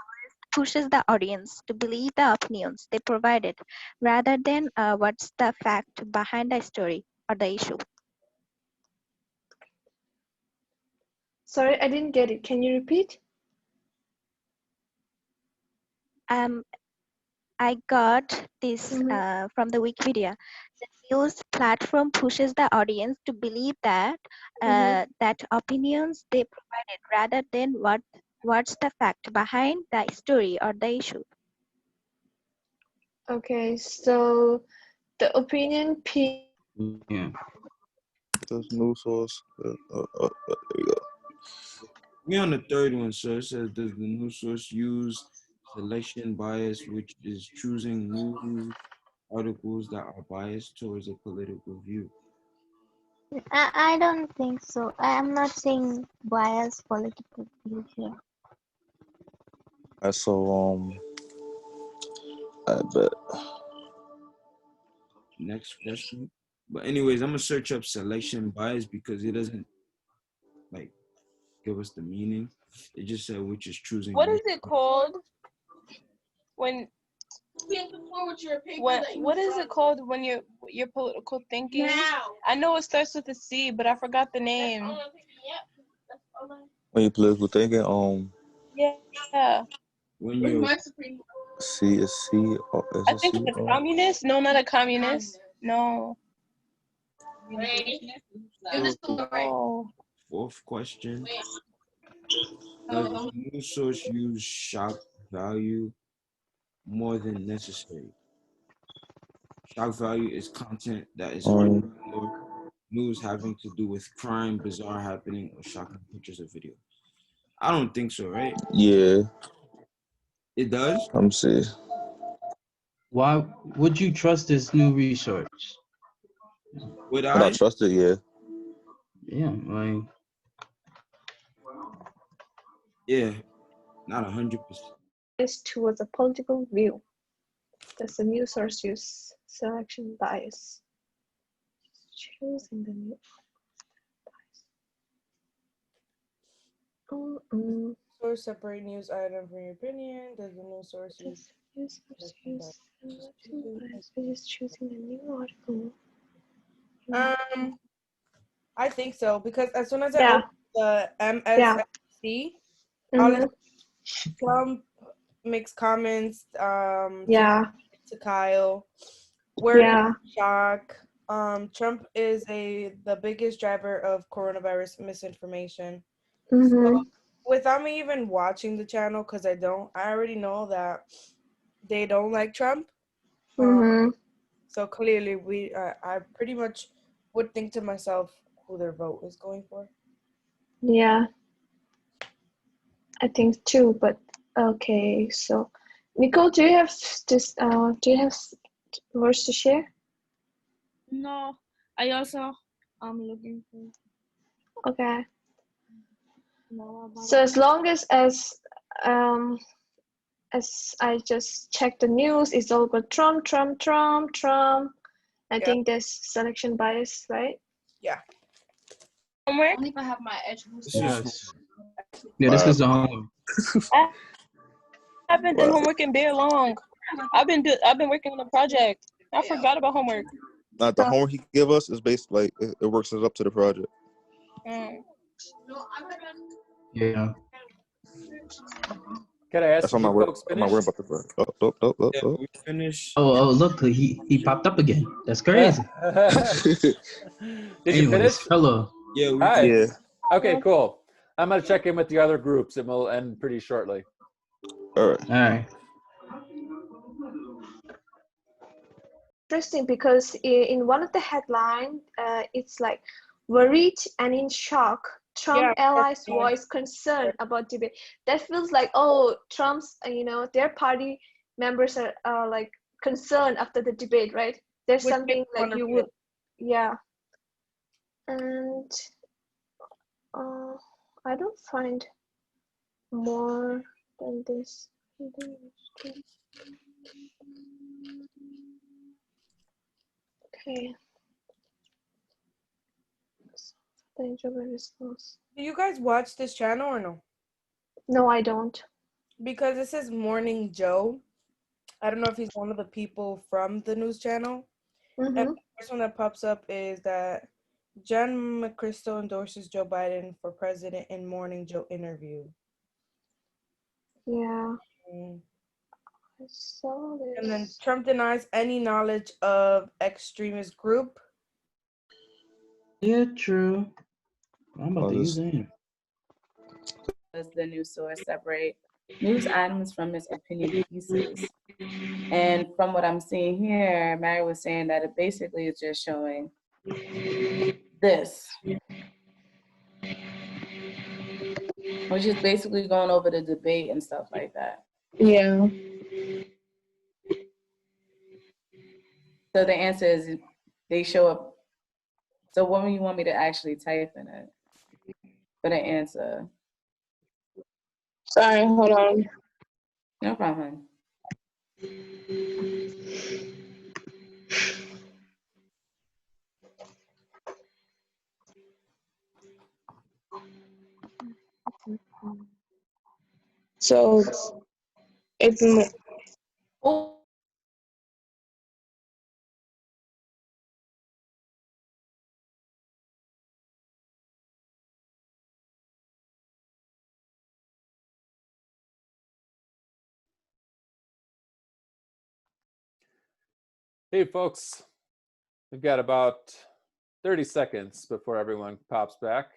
pushes the audience to believe the opinions they provided rather than what's the fact behind the story or the issue. Sorry, I didn't get it. Can you repeat? I got this from the Wikipedia. The news platform pushes the audience to believe that that opinions they provided rather than what's the fact behind the story or the issue. Okay, so the opinion piece. Yeah. Those news source. There we go. Me on the third one, sir. It says, does the news source use selection bias, which is choosing news articles that are biased towards a political view? I don't think so. I am not seeing bias political view here. So I bet. Next question. But anyways, I'm gonna search up selection bias because it doesn't like give us the meaning. It just said which is choosing. What is it called when? What is it called when your political thinking? I know it starts with a C, but I forgot the name. When you political thinking, Yeah. When you C is C or I is it think C a or communist. No, not a communist. No. Oh. fourth question, does the news source use shock value more than necessary? Shock value is content that is um or news having to do with crime, bizarre happening, or shocking pictures or video. I don't think so, right? yeah. It does? Let me see. Why would you trust this new research? Would Would I I? trust it? Yeah. Yeah, like Yeah, not 100%. Bias towards a political view. Does the news source use selection bias? Choosing the news bias. Source separate news item from your opinion. Does the news source use Does the news source use selection bias by just choosing a new article? I think so, because as soon as I Yeah. open the Yeah. MSNBC, all it Trump makes comments Yeah. to Kyle. We're Yeah. in shock. Trump is the biggest driver of coronavirus misinformation. So without me even watching the channel, because I already know that they don't like Trump. So clearly I pretty much would think to myself who their vote is going for. Yeah. I think too, but okay. So, Nicole, do you have this? Do you have words to share? No. I also looking for. Okay. So as long as I just check the news, it's all about Trump, Trump, Trump, Trump. I think there's selection bias, right? Yeah. Homework? Only if I have my edge yes. Yeah, this is the homework. I haven't done homework in very long. I've been working on a project. I forgot about homework. Not the homework he give us is based like it works us up to the project. Yeah. Can I ask That's if why you folks I'm not worried finished? about the project. Yeah, we finished. Oh, look, he popped up again. That's crazy. Did you finish? Hello. Yeah, we Hi. Yeah. Okay, cool. I'm gonna check in with the other groups and we'll end pretty shortly. All right. All right. Interesting, because in one of the headlines, it's like worried and in shock. Trump allies voice concern about debate. That feels like, oh, Trump's, their party members are like concerned after the debate, right? There's something like you would, yeah. And I don't find more than this. Okay. Do you guys watch this channel or no? No, I don't. Because this is Morning Joe. I don't know if he's one of the people from the news channel. And the first one that pops up is that Jen McChrystal endorses Joe Biden for president in Morning Joe interview. Yeah. I saw this. And then Trump denies any knowledge of extremist group. Yeah, true. I'm about to use it. Does the news source separate news items from its opinion pieces? And from what I'm seeing here, Mary was saying that it basically is just showing this, which is basically going over the debate and stuff like that. Yeah. So the answer is they show up. So what do you want me to actually type in it for the answer? Sorry, hold on. No problem. So it's Hey, folks. We've got about 30 seconds before everyone pops back.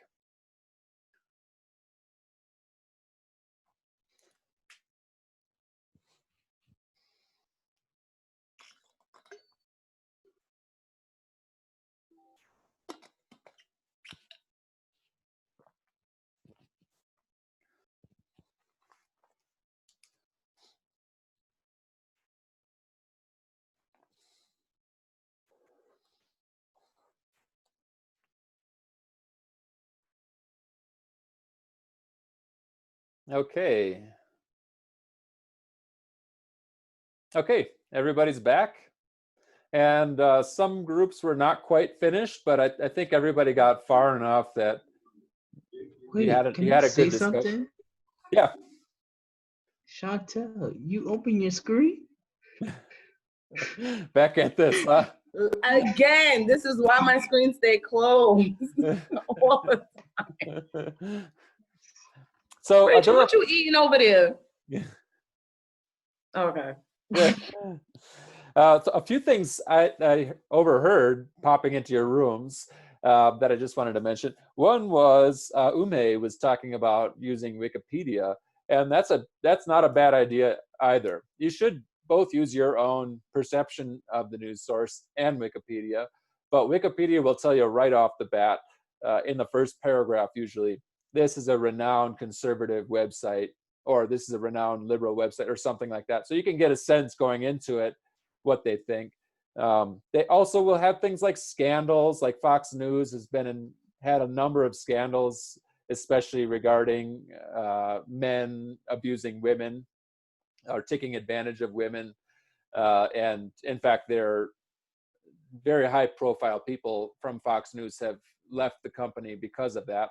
Okay. Okay, everybody's back. And some groups were not quite finished, but I think everybody got far enough that Wait, you had a can I say good discussion. something? Yeah. Chantel, you open your screen? Back at this, huh? Again, this is why my screen stay closed. All the time. So Rachel, what you eating over there? Yeah. Okay. So a few things I overheard popping into your rooms that I just wanted to mention. One was Ume was talking about using Wikipedia, and that's not a bad idea either. You should both use your own perception of the news source and Wikipedia, but Wikipedia will tell you right off the bat in the first paragraph usually, this is a renowned conservative website, or this is a renowned liberal website, or something like that. So you can get a sense going into it what they think. They also will have things like scandals, like Fox News has had a number of scandals, especially regarding men abusing women or taking advantage of women. And in fact, they're very high profile people from Fox News have left the company because of that.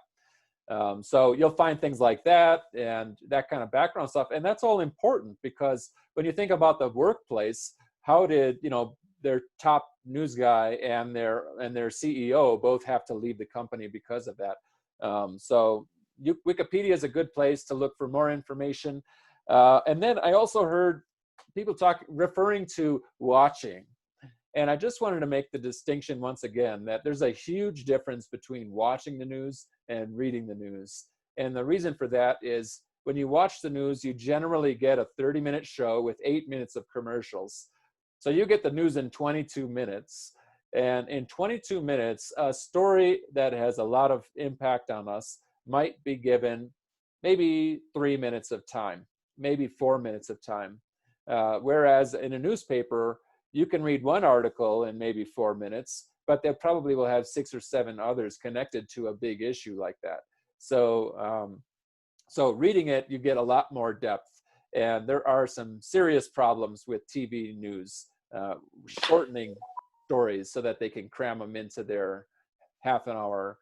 So you'll find things like that and that kind of background stuff. And that's all important because when you think about the workplace, how did, their top news guy and their CEO both have to leave the company because of that? So Wikipedia is a good place to look for more information. And then I also heard people referring to watching. And I just wanted to make the distinction once again that there's a huge difference between watching the news and reading the news. And the reason for that is when you watch the news, you generally get a 30-minute show with 8 minutes of commercials. So you get the news in 22 minutes. And in 22 minutes, a story that has a lot of impact on us might be given maybe 3 minutes of time, maybe 4 minutes of time. Whereas in a newspaper, you can read one article in maybe 4 minutes, but they probably will have 6 or 7 others connected to a big issue like that. So, so reading it, you get a lot more depth. And there are some serious problems with TV news, shortening stories so that they can cram them into their half-an-hour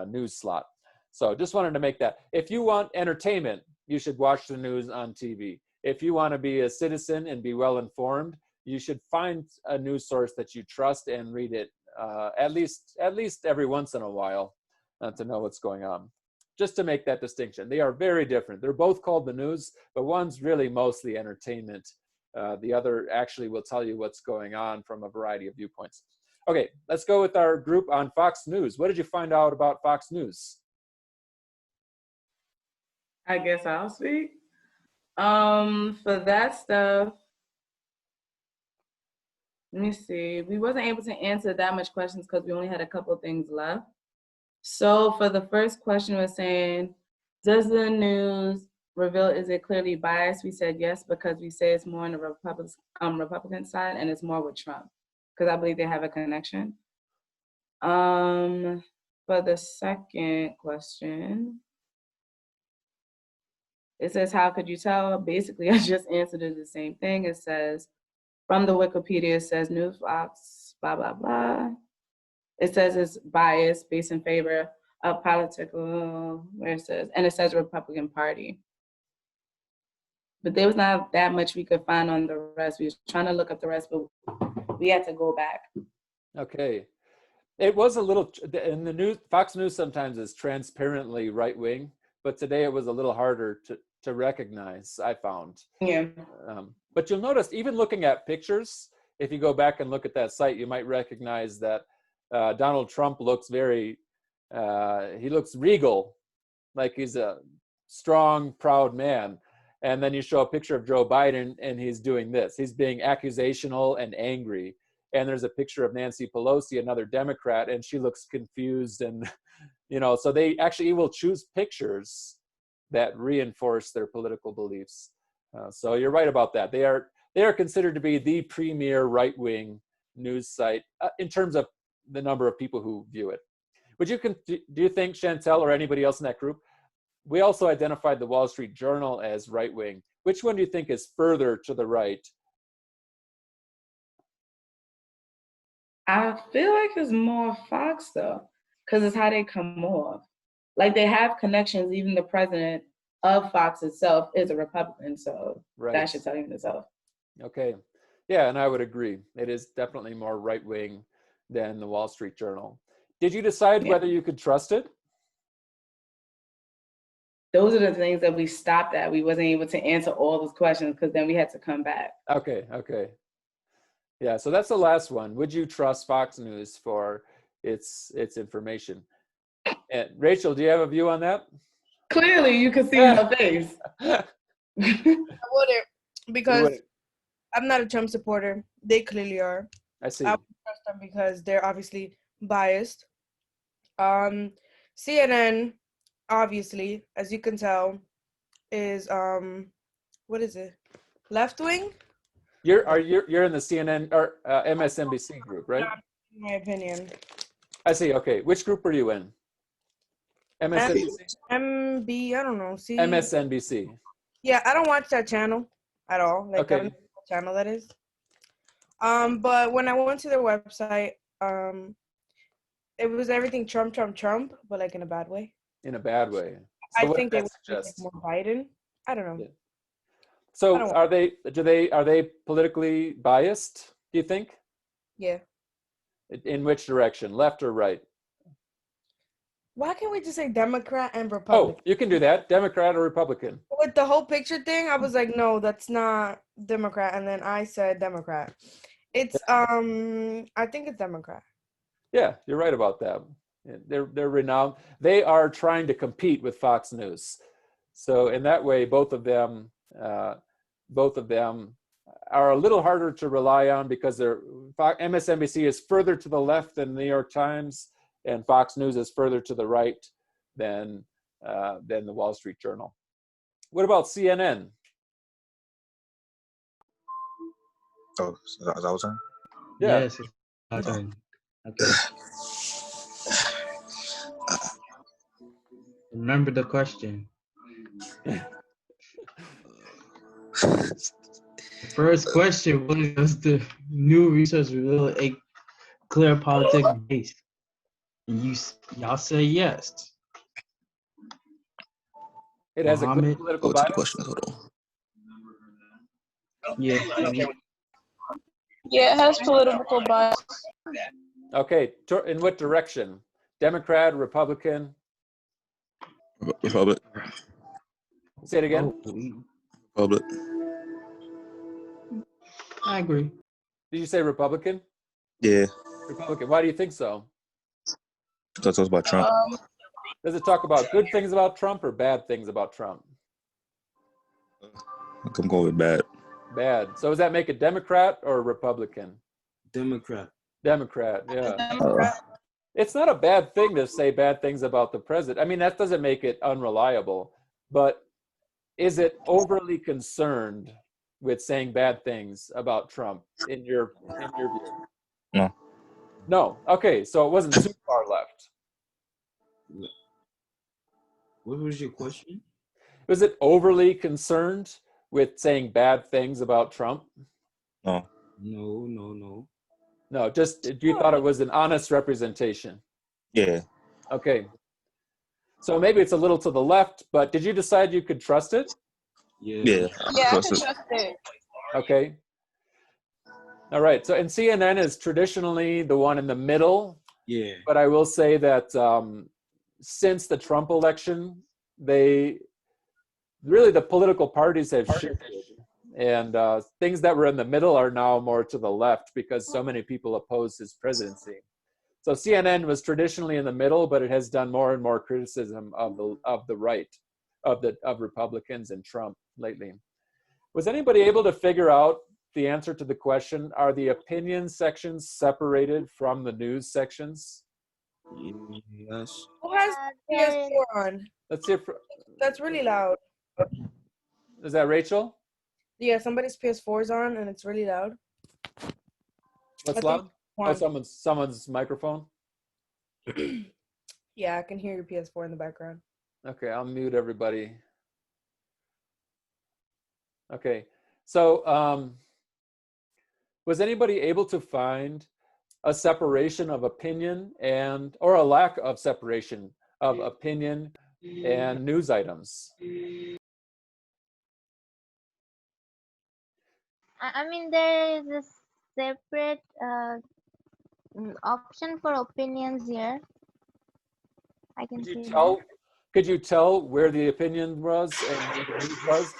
news slot. So just wanted to make that. If you want entertainment, you should watch the news on TV. If you want to be a citizen and be well informed, you should find a news source that you trust and read it at least every once in a while to know what's going on. Just to make that distinction. They are very different. They're both called the news, but one's really mostly entertainment. The other actually will tell you what's going on from a variety of viewpoints. Okay, let's go with our group on Fox News. What did you find out about Fox News? I guess I'll speak. For that stuff, let me see. We wasn't able to answer that much questions because we only had a couple of things left. So for the first question, was saying, does the news reveal, is it clearly biased? We said yes, because we say it's more on the Republican side and it's more with Trump, because I believe they have a connection. For the second question, it says, how could you tell? Basically, I just answered it the same thing. It says, from the Wikipedia, it says Newsbox, blah, blah, blah. It says it's biased based in favor of political, where it says, and it says Republican Party. But there was not that much we could find on the rest. We was trying to look up the rest, but we had to go back. Okay. It was a little, in the news, Fox News sometimes is transparently right-wing, but today it was a little harder to recognize, I found. Yeah. But you'll notice, even looking at pictures, if you go back and look at that site, you might recognize that Donald Trump looks he looks regal, like he's a strong, proud man. And then you show a picture of Joe Biden and he's doing this. He's being accusational and angry. And there's a picture of Nancy Pelosi, another Democrat, and she looks confused. And, so they actually will choose pictures that reinforce their political beliefs. So you're right about that. They are considered to be the premier right-wing news site in terms of the number of people who view it. Do you think, Chantel, or anybody else in that group, we also identified the Wall Street Journal as right-wing. Which one do you think is further to the right? I feel like it's more Fox though, because it's how they come off. Like they have connections. Even the president of Fox itself is a Republican, so that should tell you in itself. Okay, yeah, and I would agree. It is definitely more right-wing than the Wall Street Journal. Did you decide whether you could trust it? Those are the things that we stopped at. We wasn't able to answer all those questions because then we had to come back. Okay. Yeah, so that's the last one. Would you trust Fox News for its information? And Rachel, do you have a view on that? Clearly, you can see in her face. I wouldn't, because I'm not a Trump supporter. They clearly are. I see. I would trust them because they're obviously biased. CNN, obviously, as you can tell, is what is it? Left wing? You're in the CNN or MSNBC group, right? In my opinion. I see. Okay, which group are you in? MSNBC. MB, I don't know. See. MSNBC. Yeah, I don't watch that channel at all. Like, I don't know what channel that is. But when I went to their website, it was everything Trump, but like in a bad way. In a bad way. So I think they would like more Biden. I don't know. Yeah. So are they politically biased, do you think? Yeah. In which direction, left or right? Why can't we just say Democrat and Republican? Oh, you can do that. Democrat or Republican. With the whole picture thing, I was like, no, that's not Democrat. And then I said Democrat. It's I think it's Democrat. Yeah, you're right about that. They're renowned. They are trying to compete with Fox News. So in that way, both of them are a little harder to rely on because MSNBC is further to the left than the New York Times, and Fox News is further to the right than the Wall Street Journal. What about CNN? Oh, is that what I'm Yeah. Yes, it's my turn. Okay. Remember the question. First question was, does the new research reveal a clear political base? And y'all say yes. It has a clear Mohammed? political to the bias. question. Hold on. Yeah. Yeah, it has political bias. Okay, in what direction? Democrat, Republican? Republic. Say it again. Republic. I agree. Did you say Republican? Yeah, Republican. Why do you think so? because it was about Trump. Does it talk about good things about Trump or bad things about Trump? I'm going with bad. Bad. So does that make it Democrat or Republican? Democrat. Democrat, yeah. It's not a bad thing to say bad things about the president. I mean, that doesn't make it unreliable, but is it overly concerned with saying bad things about Trump in your view? No. No. Okay, so it wasn't too far left. What was your question? Was it overly concerned with saying bad things about Trump? No. No. No, just you thought it was an honest representation. Yeah. Okay. So maybe it's a little to the left, but did you decide you could trust it? Yeah. Yeah, I can trust it. Okay. All right. So, and CNN is traditionally the one in the middle. Yeah. But I will say that since the Trump election, the political parties have shifted. And things that were in the middle are now more to the left because so many people oppose his presidency. So CNN was traditionally in the middle, but it has done more and more criticism of the right, of Republicans and Trump lately. Was anybody able to figure out the answer to the question, are the opinion sections separated from the news sections? Yes. Who has there PS4 on? Let's see if, That's really loud. is that Rachel? Yeah, somebody's PS4 is on and it's really loud. What's I think loud? Oh, one. someone's microphone. Yeah, I can hear your PS4 in the background. Okay, I'll mute everybody. Okay, so was anybody able to find a separation of opinion or a lack of separation of opinion and news items? I mean, there is a separate option for opinions here. I can see that. Could you tell where the opinion was and where the news was?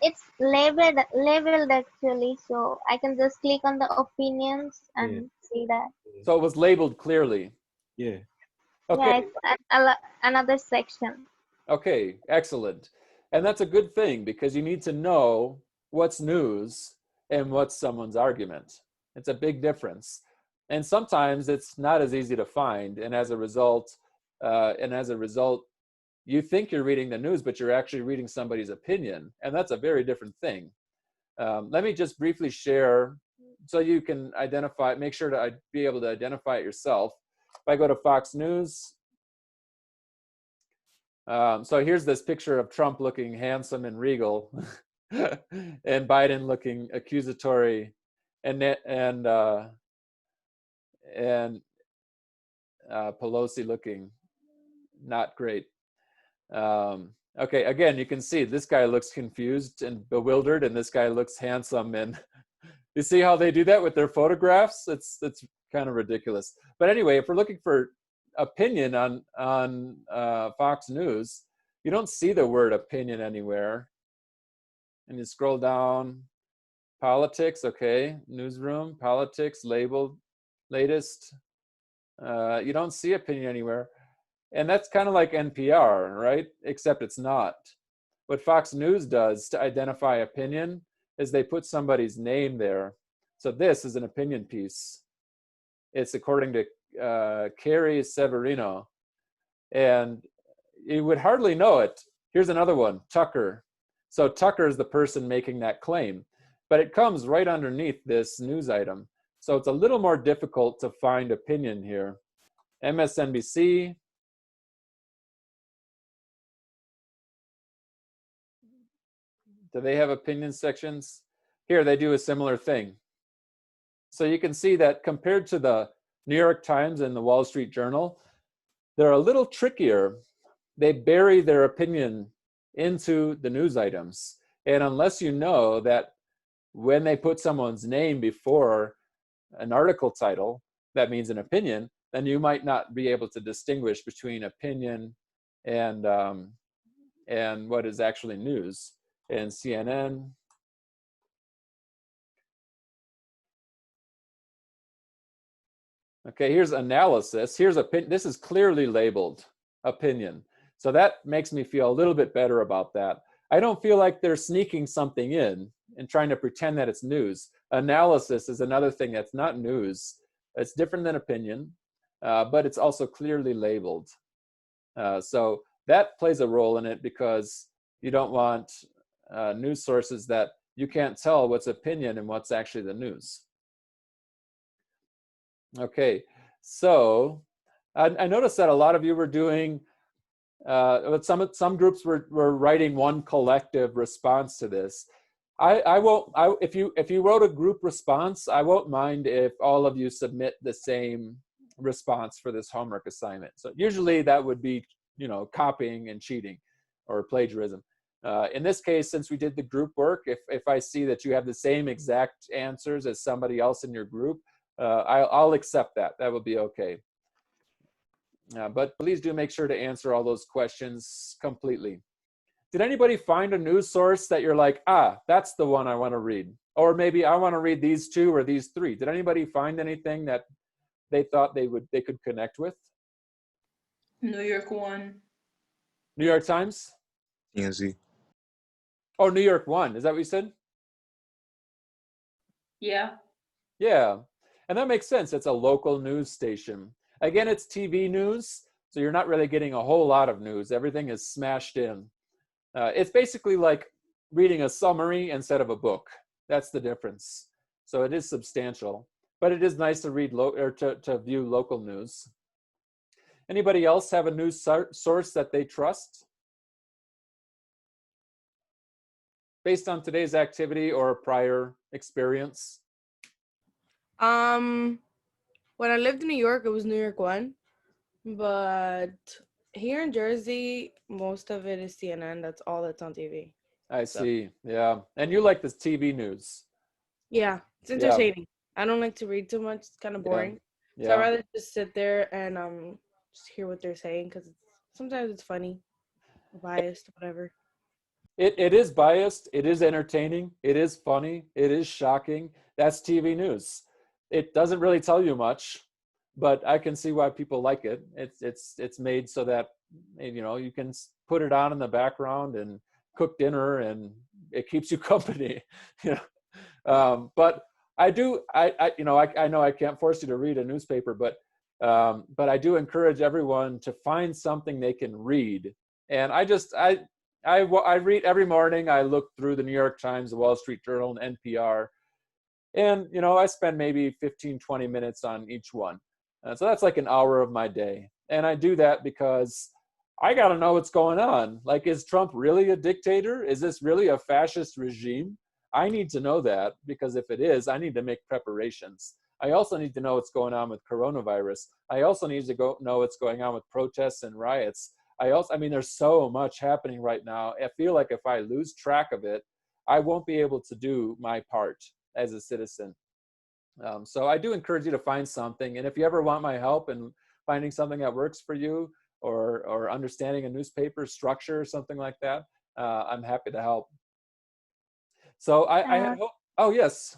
It's labeled actually, so I can just click on the opinions and see that. So it was labeled clearly. Yeah. Okay. Yeah, it's another section. Okay, excellent. And that's a good thing because you need to know what's news and what's someone's argument. It's a big difference. And sometimes it's not as easy to find. And as a result, you think you're reading the news, but you're actually reading somebody's opinion. And that's a very different thing. Let me just briefly share so you can make sure to be able to identify it yourself. If I go to Fox News, so here's this picture of Trump looking handsome and regal, and Biden looking accusatory, and Pelosi looking not great. Okay, again, you can see this guy looks confused and bewildered, and this guy looks handsome. And you see how they do that with their photographs? It's kind of ridiculous. But anyway, if we're looking for opinion on Fox News, you don't see the word opinion anywhere. And you scroll down, politics, okay, newsroom, politics, labeled, latest. You don't see opinion anywhere. And that's kind of like NPR, right? Except it's not. What Fox News does to identify opinion is they put somebody's name there. So this is an opinion piece. It's according to Carrie Severino. And you would hardly know it. Here's another one, Tucker. So Tucker is the person making that claim, but it comes right underneath this news item. So it's a little more difficult to find opinion here. MSNBC. Do they have opinion sections? Here, they do a similar thing. So you can see that compared to the New York Times and the Wall Street Journal, they're a little trickier. They bury their opinion into the news items. And unless you know that when they put someone's name before an article title, that means an opinion, then you might not be able to distinguish between opinion and what is actually news. And CNN. Okay, here's analysis. Here's opinion. This is clearly labeled opinion. So that makes me feel a little bit better about that. I don't feel like they're sneaking something in and trying to pretend that it's news. Analysis is another thing that's not news. It's different than opinion, but it's also clearly labeled. So that plays a role in it because you don't want news sources that you can't tell what's opinion and what's actually the news. Okay, so I noticed that a lot of you were doing, some groups were writing one collective response to this. If you wrote a group response, I won't mind if all of you submit the same response for this homework assignment. So usually that would be, copying and cheating or plagiarism. In this case, since we did the group work, if I see that you have the same exact answers as somebody else in your group, I'll accept that. That would be okay. But please do make sure to answer all those questions completely. Did anybody find a news source that you're like, ah, that's the one I want to read? Or maybe I want to read these 2 or these 3. Did anybody find anything that they thought they could connect with? New York One. New York Times? TNZ. Oh, New York One. Is that what you said? Yeah. Yeah. And that makes sense. It's a local news station. Again, it's TV news, so you're not really getting a whole lot of news. Everything is smashed in. It's basically like reading a summary instead of a book. That's the difference. So it is substantial, but it is nice to read to view local news. Anybody else have a news source that they trust based on today's activity or prior experience? When I lived in New York, it was New York One, but here in Jersey, most of it is CNN. That's all that's on TV. I see. Yeah. And you like this TV news? Yeah, it's entertaining. I don't like to read too much. It's kind of boring. Yeah. So I'd rather just sit there and just hear what they're saying because sometimes it's funny, biased, whatever. It is biased. It is entertaining. It is funny. It is shocking. That's TV news. It doesn't really tell you much, but I can see why people like it. It's made so that, you know, you can put it on in the background and cook dinner and it keeps you company. You know, but I know I can't force you to read a newspaper, but I do encourage everyone to find something they can read. And I read every morning. I look through the New York Times, the Wall Street Journal, and NPR. And, you know, I spend maybe 15, 20 minutes on each one. So that's like an hour of my day. And I do that because I got to know what's going on. Like, is Trump really a dictator? Is this really a fascist regime? I need to know that, because if it is, I need to make preparations. I also need to know what's going on with coronavirus. I also need to know what's going on with protests and riots. I mean, there's so much happening right now. I feel like if I lose track of it, I won't be able to do my part as a citizen. So I do encourage you to find something. And if you ever want my help in finding something that works for you, or understanding a newspaper structure or something like that, I'm happy to help. So I hope, oh yes.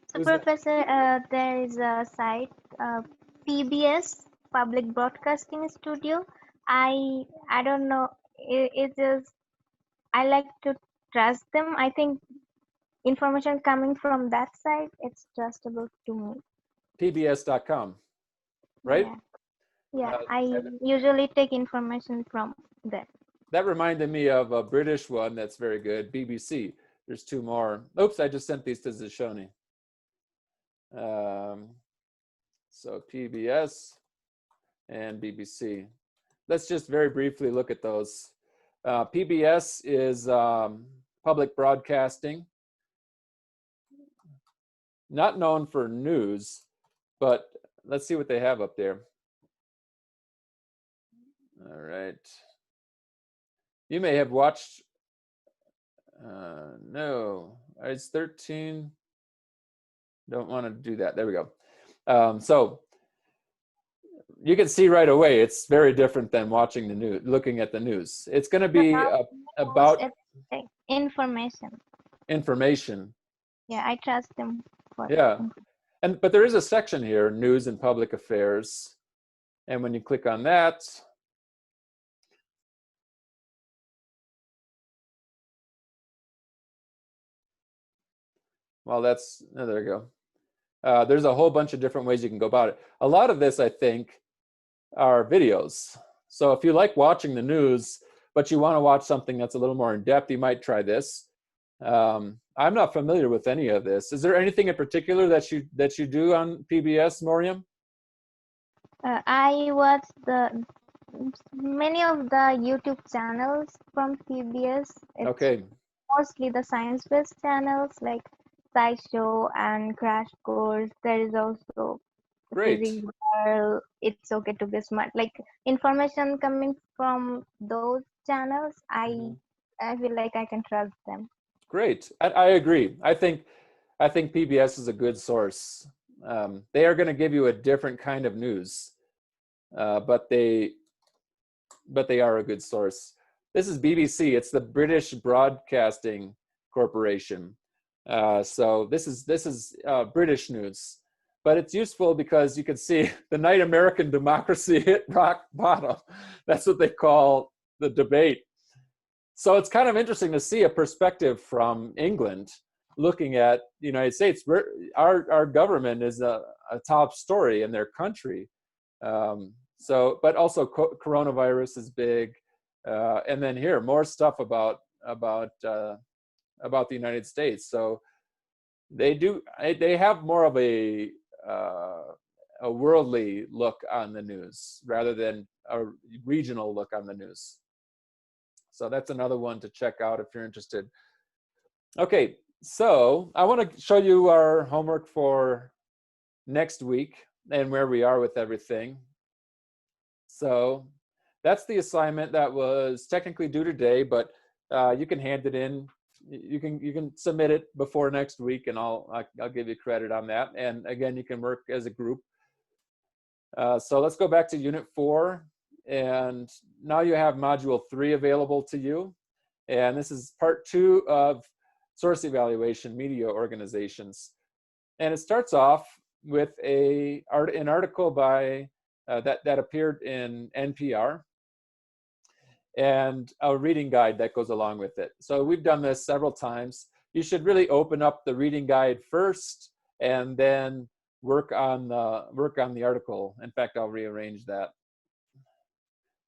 So Who's that? Professor, there is a site, PBS, Public Broadcasting Studio. I don't know, it is, I like to trust them. I think information coming from that site, it's trustable to me. PBS.com, right? Yeah, I usually take information from there. That reminded me of a British one that's very good, BBC. There's 2 more. Oops, I just sent these to Zashoni. So PBS and BBC. Let's just very briefly look at those. PBS is public broadcasting. Not known for news, but let's see what they have up there. All right. You may have watched, no, it's 13. Don't want to do that. There we go. So you can see right away, it's very different than watching the news, looking at the news. It's going to be about information. Information. Yeah, I trust them. Yeah. But there is a section here, news and public affairs. And when you click on that, well, that's, oh, there you go. There's a whole bunch of different ways you can go about it. A lot of this, I think, are videos. So if you like watching the news, but you want to watch something that's a little more in depth, you might try this. I'm not familiar with any of this. Is there anything in particular that you do on PBS, Moriam? I watch many of the YouTube channels from PBS. It's okay. Mostly the science-based channels like SciShow and Crash Course. There is also Great. It's Okay to Be Smart. Like information coming from those channels, I feel like I can trust them. Great. I agree. I think PBS is a good source. They are going to give you a different kind of news, but they are a good source. This is BBC. It's the British Broadcasting Corporation. So this is British news, but it's useful because you can see the night American democracy hit rock bottom. That's what they call the debate. So it's kind of interesting to see a perspective from England looking at the United States. Our government is a top story in their country. But also coronavirus is big. And then here, more stuff about the United States. So they have more of a worldly look on the news rather than a regional look on the news. So that's another one to check out if you're interested. Okay, so I want to show you our homework for next week and where we are with everything. So that's the assignment that was technically due today, but you can hand it in. You can submit it before next week, and I'll give you credit on that. And again, you can work as a group. So let's go back to Unit 4, and now you have Module 3 available to you. And this is Part 2 of Source Evaluation Media Organizations. And it starts off with an article by that appeared in NPR, and a reading guide that goes along with it. So we've done this several times. You should really open up the reading guide first and then work on the article. In fact, I'll rearrange that.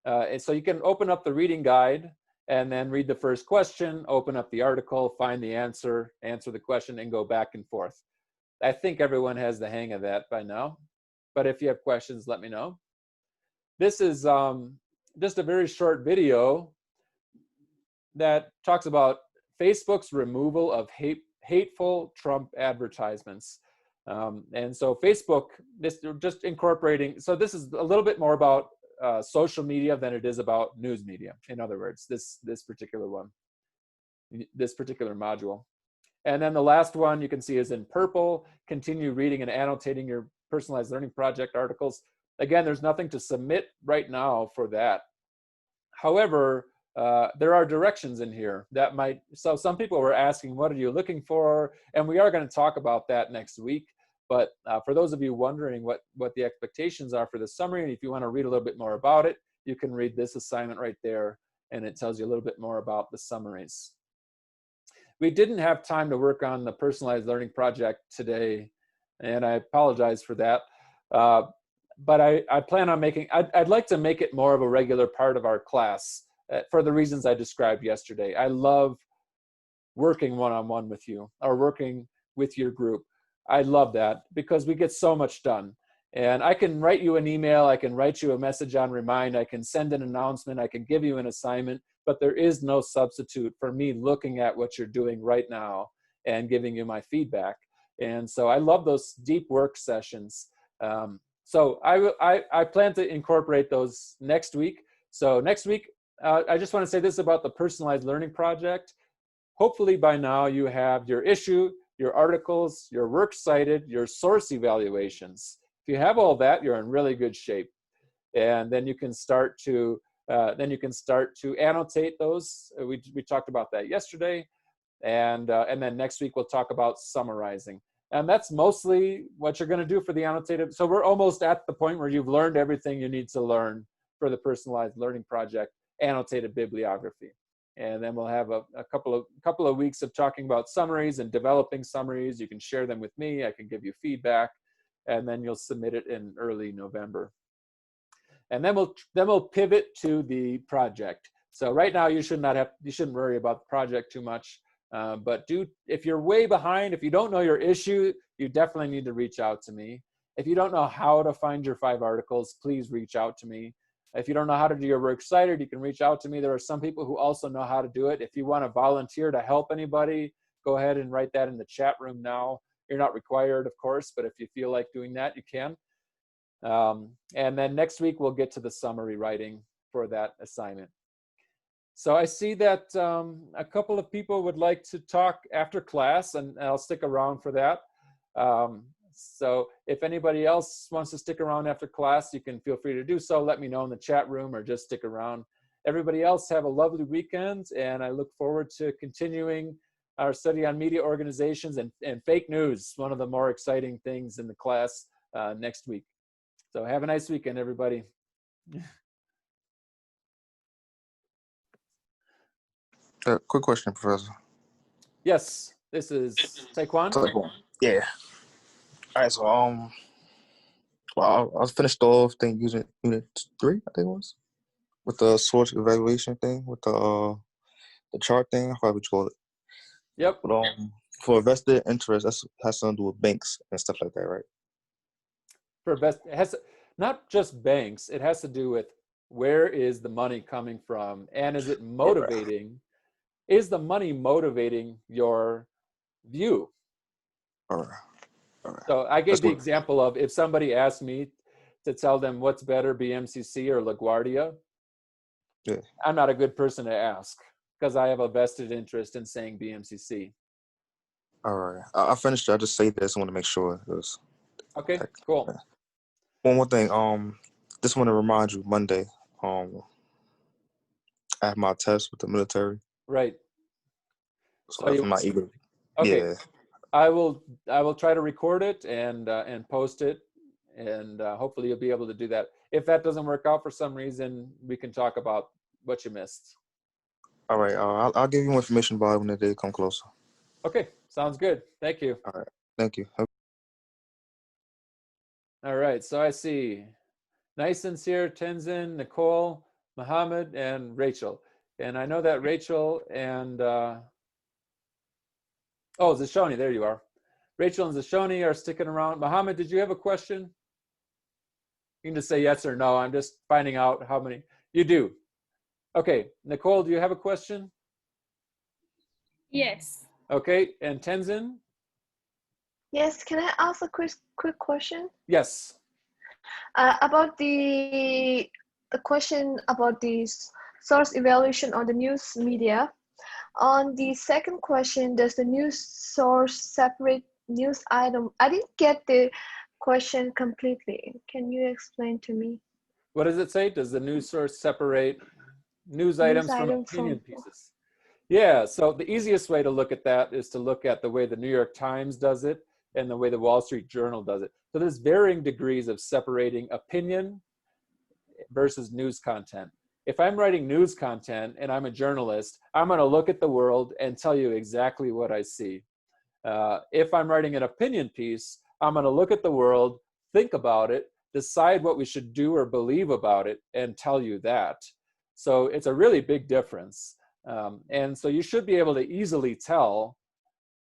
And so you can open up the reading guide and then read the first question, open up the article, find the answer the question, and go back and forth. I think everyone has the hang of that by now, but if you have questions, let me know. This is just a very short video that talks about Facebook's removal of hateful Trump advertisements. And so Facebook, just incorporating, so this is a little bit more about social media than it is about news media. In other words, this particular one, this particular module. And then the last one you can see is in purple, continue reading and annotating your personalized learning project articles. Again, there's nothing to submit right now for that. However, there are directions in here that might, so some people were asking, what are you looking for? And we are going to talk about that next week. But for those of you wondering what the expectations are for the summary, and if you want to read a little bit more about it, you can read this assignment right there, and it tells you a little bit more about the summaries. We didn't have time to work on the personalized learning project today, and I apologize for that. But I plan on making, I'd like to make it more of a regular part of our class for the reasons I described yesterday. I love working one-on-one with you or working with your group. I love that because we get so much done. And I can write you an email, I can write you a message on Remind, I can send an announcement, I can give you an assignment, but there is no substitute for me looking at what you're doing right now and giving you my feedback. And so I love those deep work sessions. So I plan to incorporate those next week. So next week, I just want to say this about the personalized learning project. Hopefully by now you have your issue, your articles, your works cited, your source evaluations. If you have all that, you're in really good shape. And then you can start to annotate those. We talked about that yesterday. And then next week we'll talk about summarizing. And that's mostly what you're going to do for the annotated. So we're almost at the point where you've learned everything you need to learn for the personalized learning project, annotated bibliography. And then we'll have a couple of weeks of talking about summaries and developing summaries. You can share them with me. I can give you feedback, and then you'll submit it in early November. And then we'll pivot to the project. So right now you shouldn't worry about the project too much. But if you're way behind, if you don't know your issue, you definitely need to reach out to me. If you don't know how to find your 5 articles, please reach out to me. If you don't know how to do your works cited, you can reach out to me. There are some people who also know how to do it. If you want to volunteer to help anybody, go ahead and write that in the chat room now. You're not required, of course, but if you feel like doing that, you can. And then next week, we'll get to the summary writing for that assignment. So I see that a couple of people would like to talk after class, and I'll stick around for that. So if anybody else wants to stick around after class, you can feel free to do so. Let me know in the chat room or just stick around. everybody else have a lovely weekend, and I look forward to continuing our study on media organizations and fake news, one of the more exciting things in the class next week. So have a nice weekend, everybody. Quick question, Professor. Yes, this is Taekwon. Yeah. All right. So well, I was finished off thing using unit 3, I think it was, with the source evaluation thing, with the chart thing. I forgot what you call it. Yep. But for vested interest, that has something to do with banks and stuff like that, right? For best, it has not just banks. It has to do with where is the money coming from, and is it motivating? Is the money motivating your view? All right. All right. So I gave That's the good. example of if somebody asked me to tell them what's better, BMCC or LaGuardia, Yeah. I'm not a good person to ask because I have a vested interest in saying BMCC. All right. I finished. I just say this. I want to make sure. Okay, cool. Yeah. One more thing. Just want to remind you, Monday, I have my test with the military. Right. So So if you, I'm not eager. okay. Yeah. I will try to record it and post it, and hopefully you'll be able to do that. If that doesn't work out for some reason, we can talk about what you missed. All right. I'll give you information about it when the day come closer. Okay, sounds good. Thank you. All right. Thank you. All right, so I see Nison's here, Tenzin, Nicole, Mohammed, and Rachel. And I know that Rachel and, oh, Zashoni, there you are. Rachel and Zashoni are sticking around. Mohammed, did you have a question? You can just say yes or no. I'm just finding out how many. You do. Okay, Nicole, do you have a question? Yes. Okay, and Tenzin? Yes, can I ask a quick question? Yes. About the question about the source evaluation on the news media. On the second question, does the news source separate news item? I didn't get the question completely. Can you explain to me? What does it say? Does the news source separate news items from opinion pieces? Yeah, so the easiest way to look at that is to look at the way the New York Times does it and the way the Wall Street Journal does it. So there's varying degrees of separating opinion versus news content. If I'm writing news content and I'm a journalist, I'm going to look at the world and tell you exactly what I see. If I'm writing an opinion piece, I'm going to look at the world, think about it, decide what we should do or believe about it, and tell you that. So it's a really big difference. And so you should be able to easily tell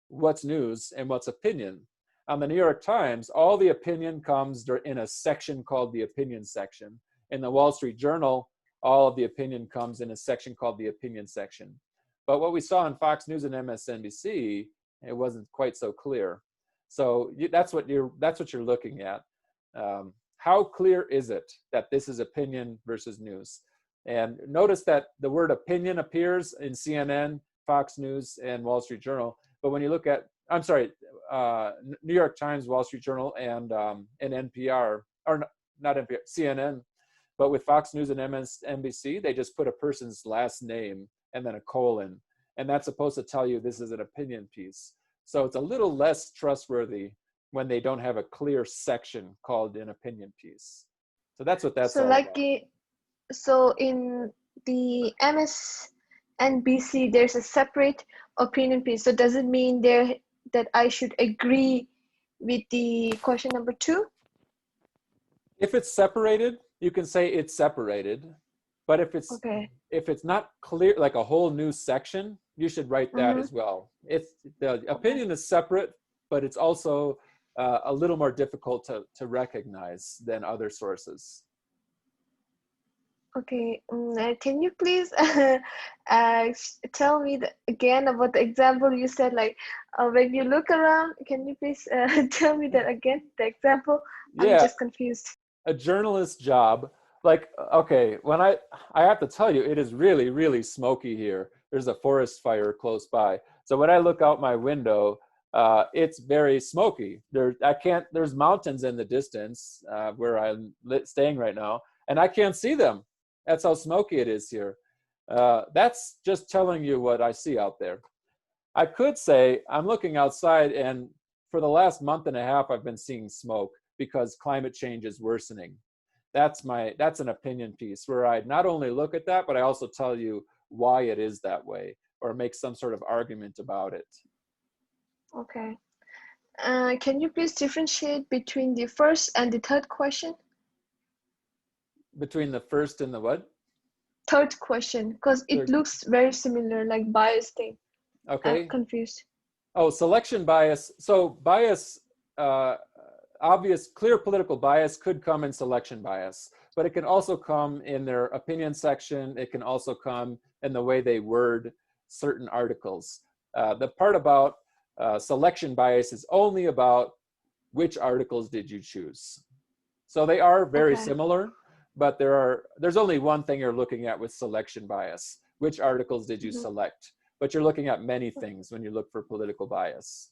what's news and what's opinion. On the New York Times, all the opinion comes in a section called the opinion section. In the Wall Street Journal, all of the opinion comes in a section called the opinion section. But what we saw on Fox News and MSNBC, it wasn't quite so clear. So that's what you're looking at. How clear is it that this is opinion versus news? And notice that the word opinion appears in CNN, Fox News, and Wall Street Journal. But when you look at, I'm sorry, New York Times, Wall Street Journal, and NPR, or not NPR, CNN. But with Fox News and MSNBC, they just put a person's last name and then a colon. And that's supposed to tell you this is an opinion piece. So it's a little less trustworthy when they don't have a clear section called an opinion piece. So that's what that's all about. So in the MSNBC, there's a separate opinion piece. So does it mean that I should agree with the question number 2? If it's separated, you can say it's separated. But if it's not clear, like a whole new section, you should write that as well. The opinion is separate, but it's also a little more difficult to recognize than other sources. Okay, can you please tell me again about the example you said, like when you look around, can you please tell me that again, the example? I'm just confused. A journalist's job, like, okay, when I have to tell you, it is really, really smoky here. There's a forest fire close by. So when I look out my window, it's very smoky. There's mountains in the distance where I'm staying right now, and I can't see them. That's how smoky it is here. That's just telling you what I see out there. I could say I'm looking outside, and for the last month and a half, I've been seeing smoke because climate change is worsening. That's an opinion piece where I not only look at that, but I also tell you why it is that way, or make some sort of argument about it. Okay. Can you please differentiate between the first and the third question? Between the first and the what? Third question, because it Third. looks very similar, like bias thing. Okay. I'm confused. Oh, selection bias. So bias, obvious, clear political bias could come in selection bias, but it can also come in their opinion section. It can also come in the way they word certain articles. The part about selection bias is only about which articles did you choose. So they are very Okay. similar, but there's only one thing you're looking at with selection bias. Which articles did you select? But you're looking at many things when you look for political bias,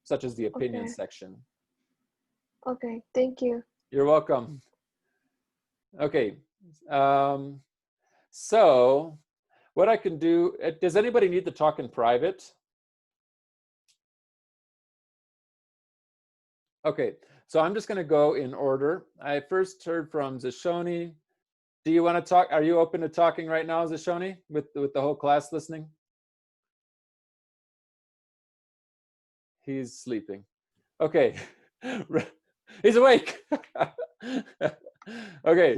such as the opinion Okay. section. Okay, thank you. You're welcome. Okay, so what I can do, does anybody need to talk in private? Okay, so I'm just gonna go in order. I first heard from Zashoni. Do you wanna talk, are you open to talking right now, Zashoni, with the whole class listening? He's sleeping. Okay, he's awake. Okay.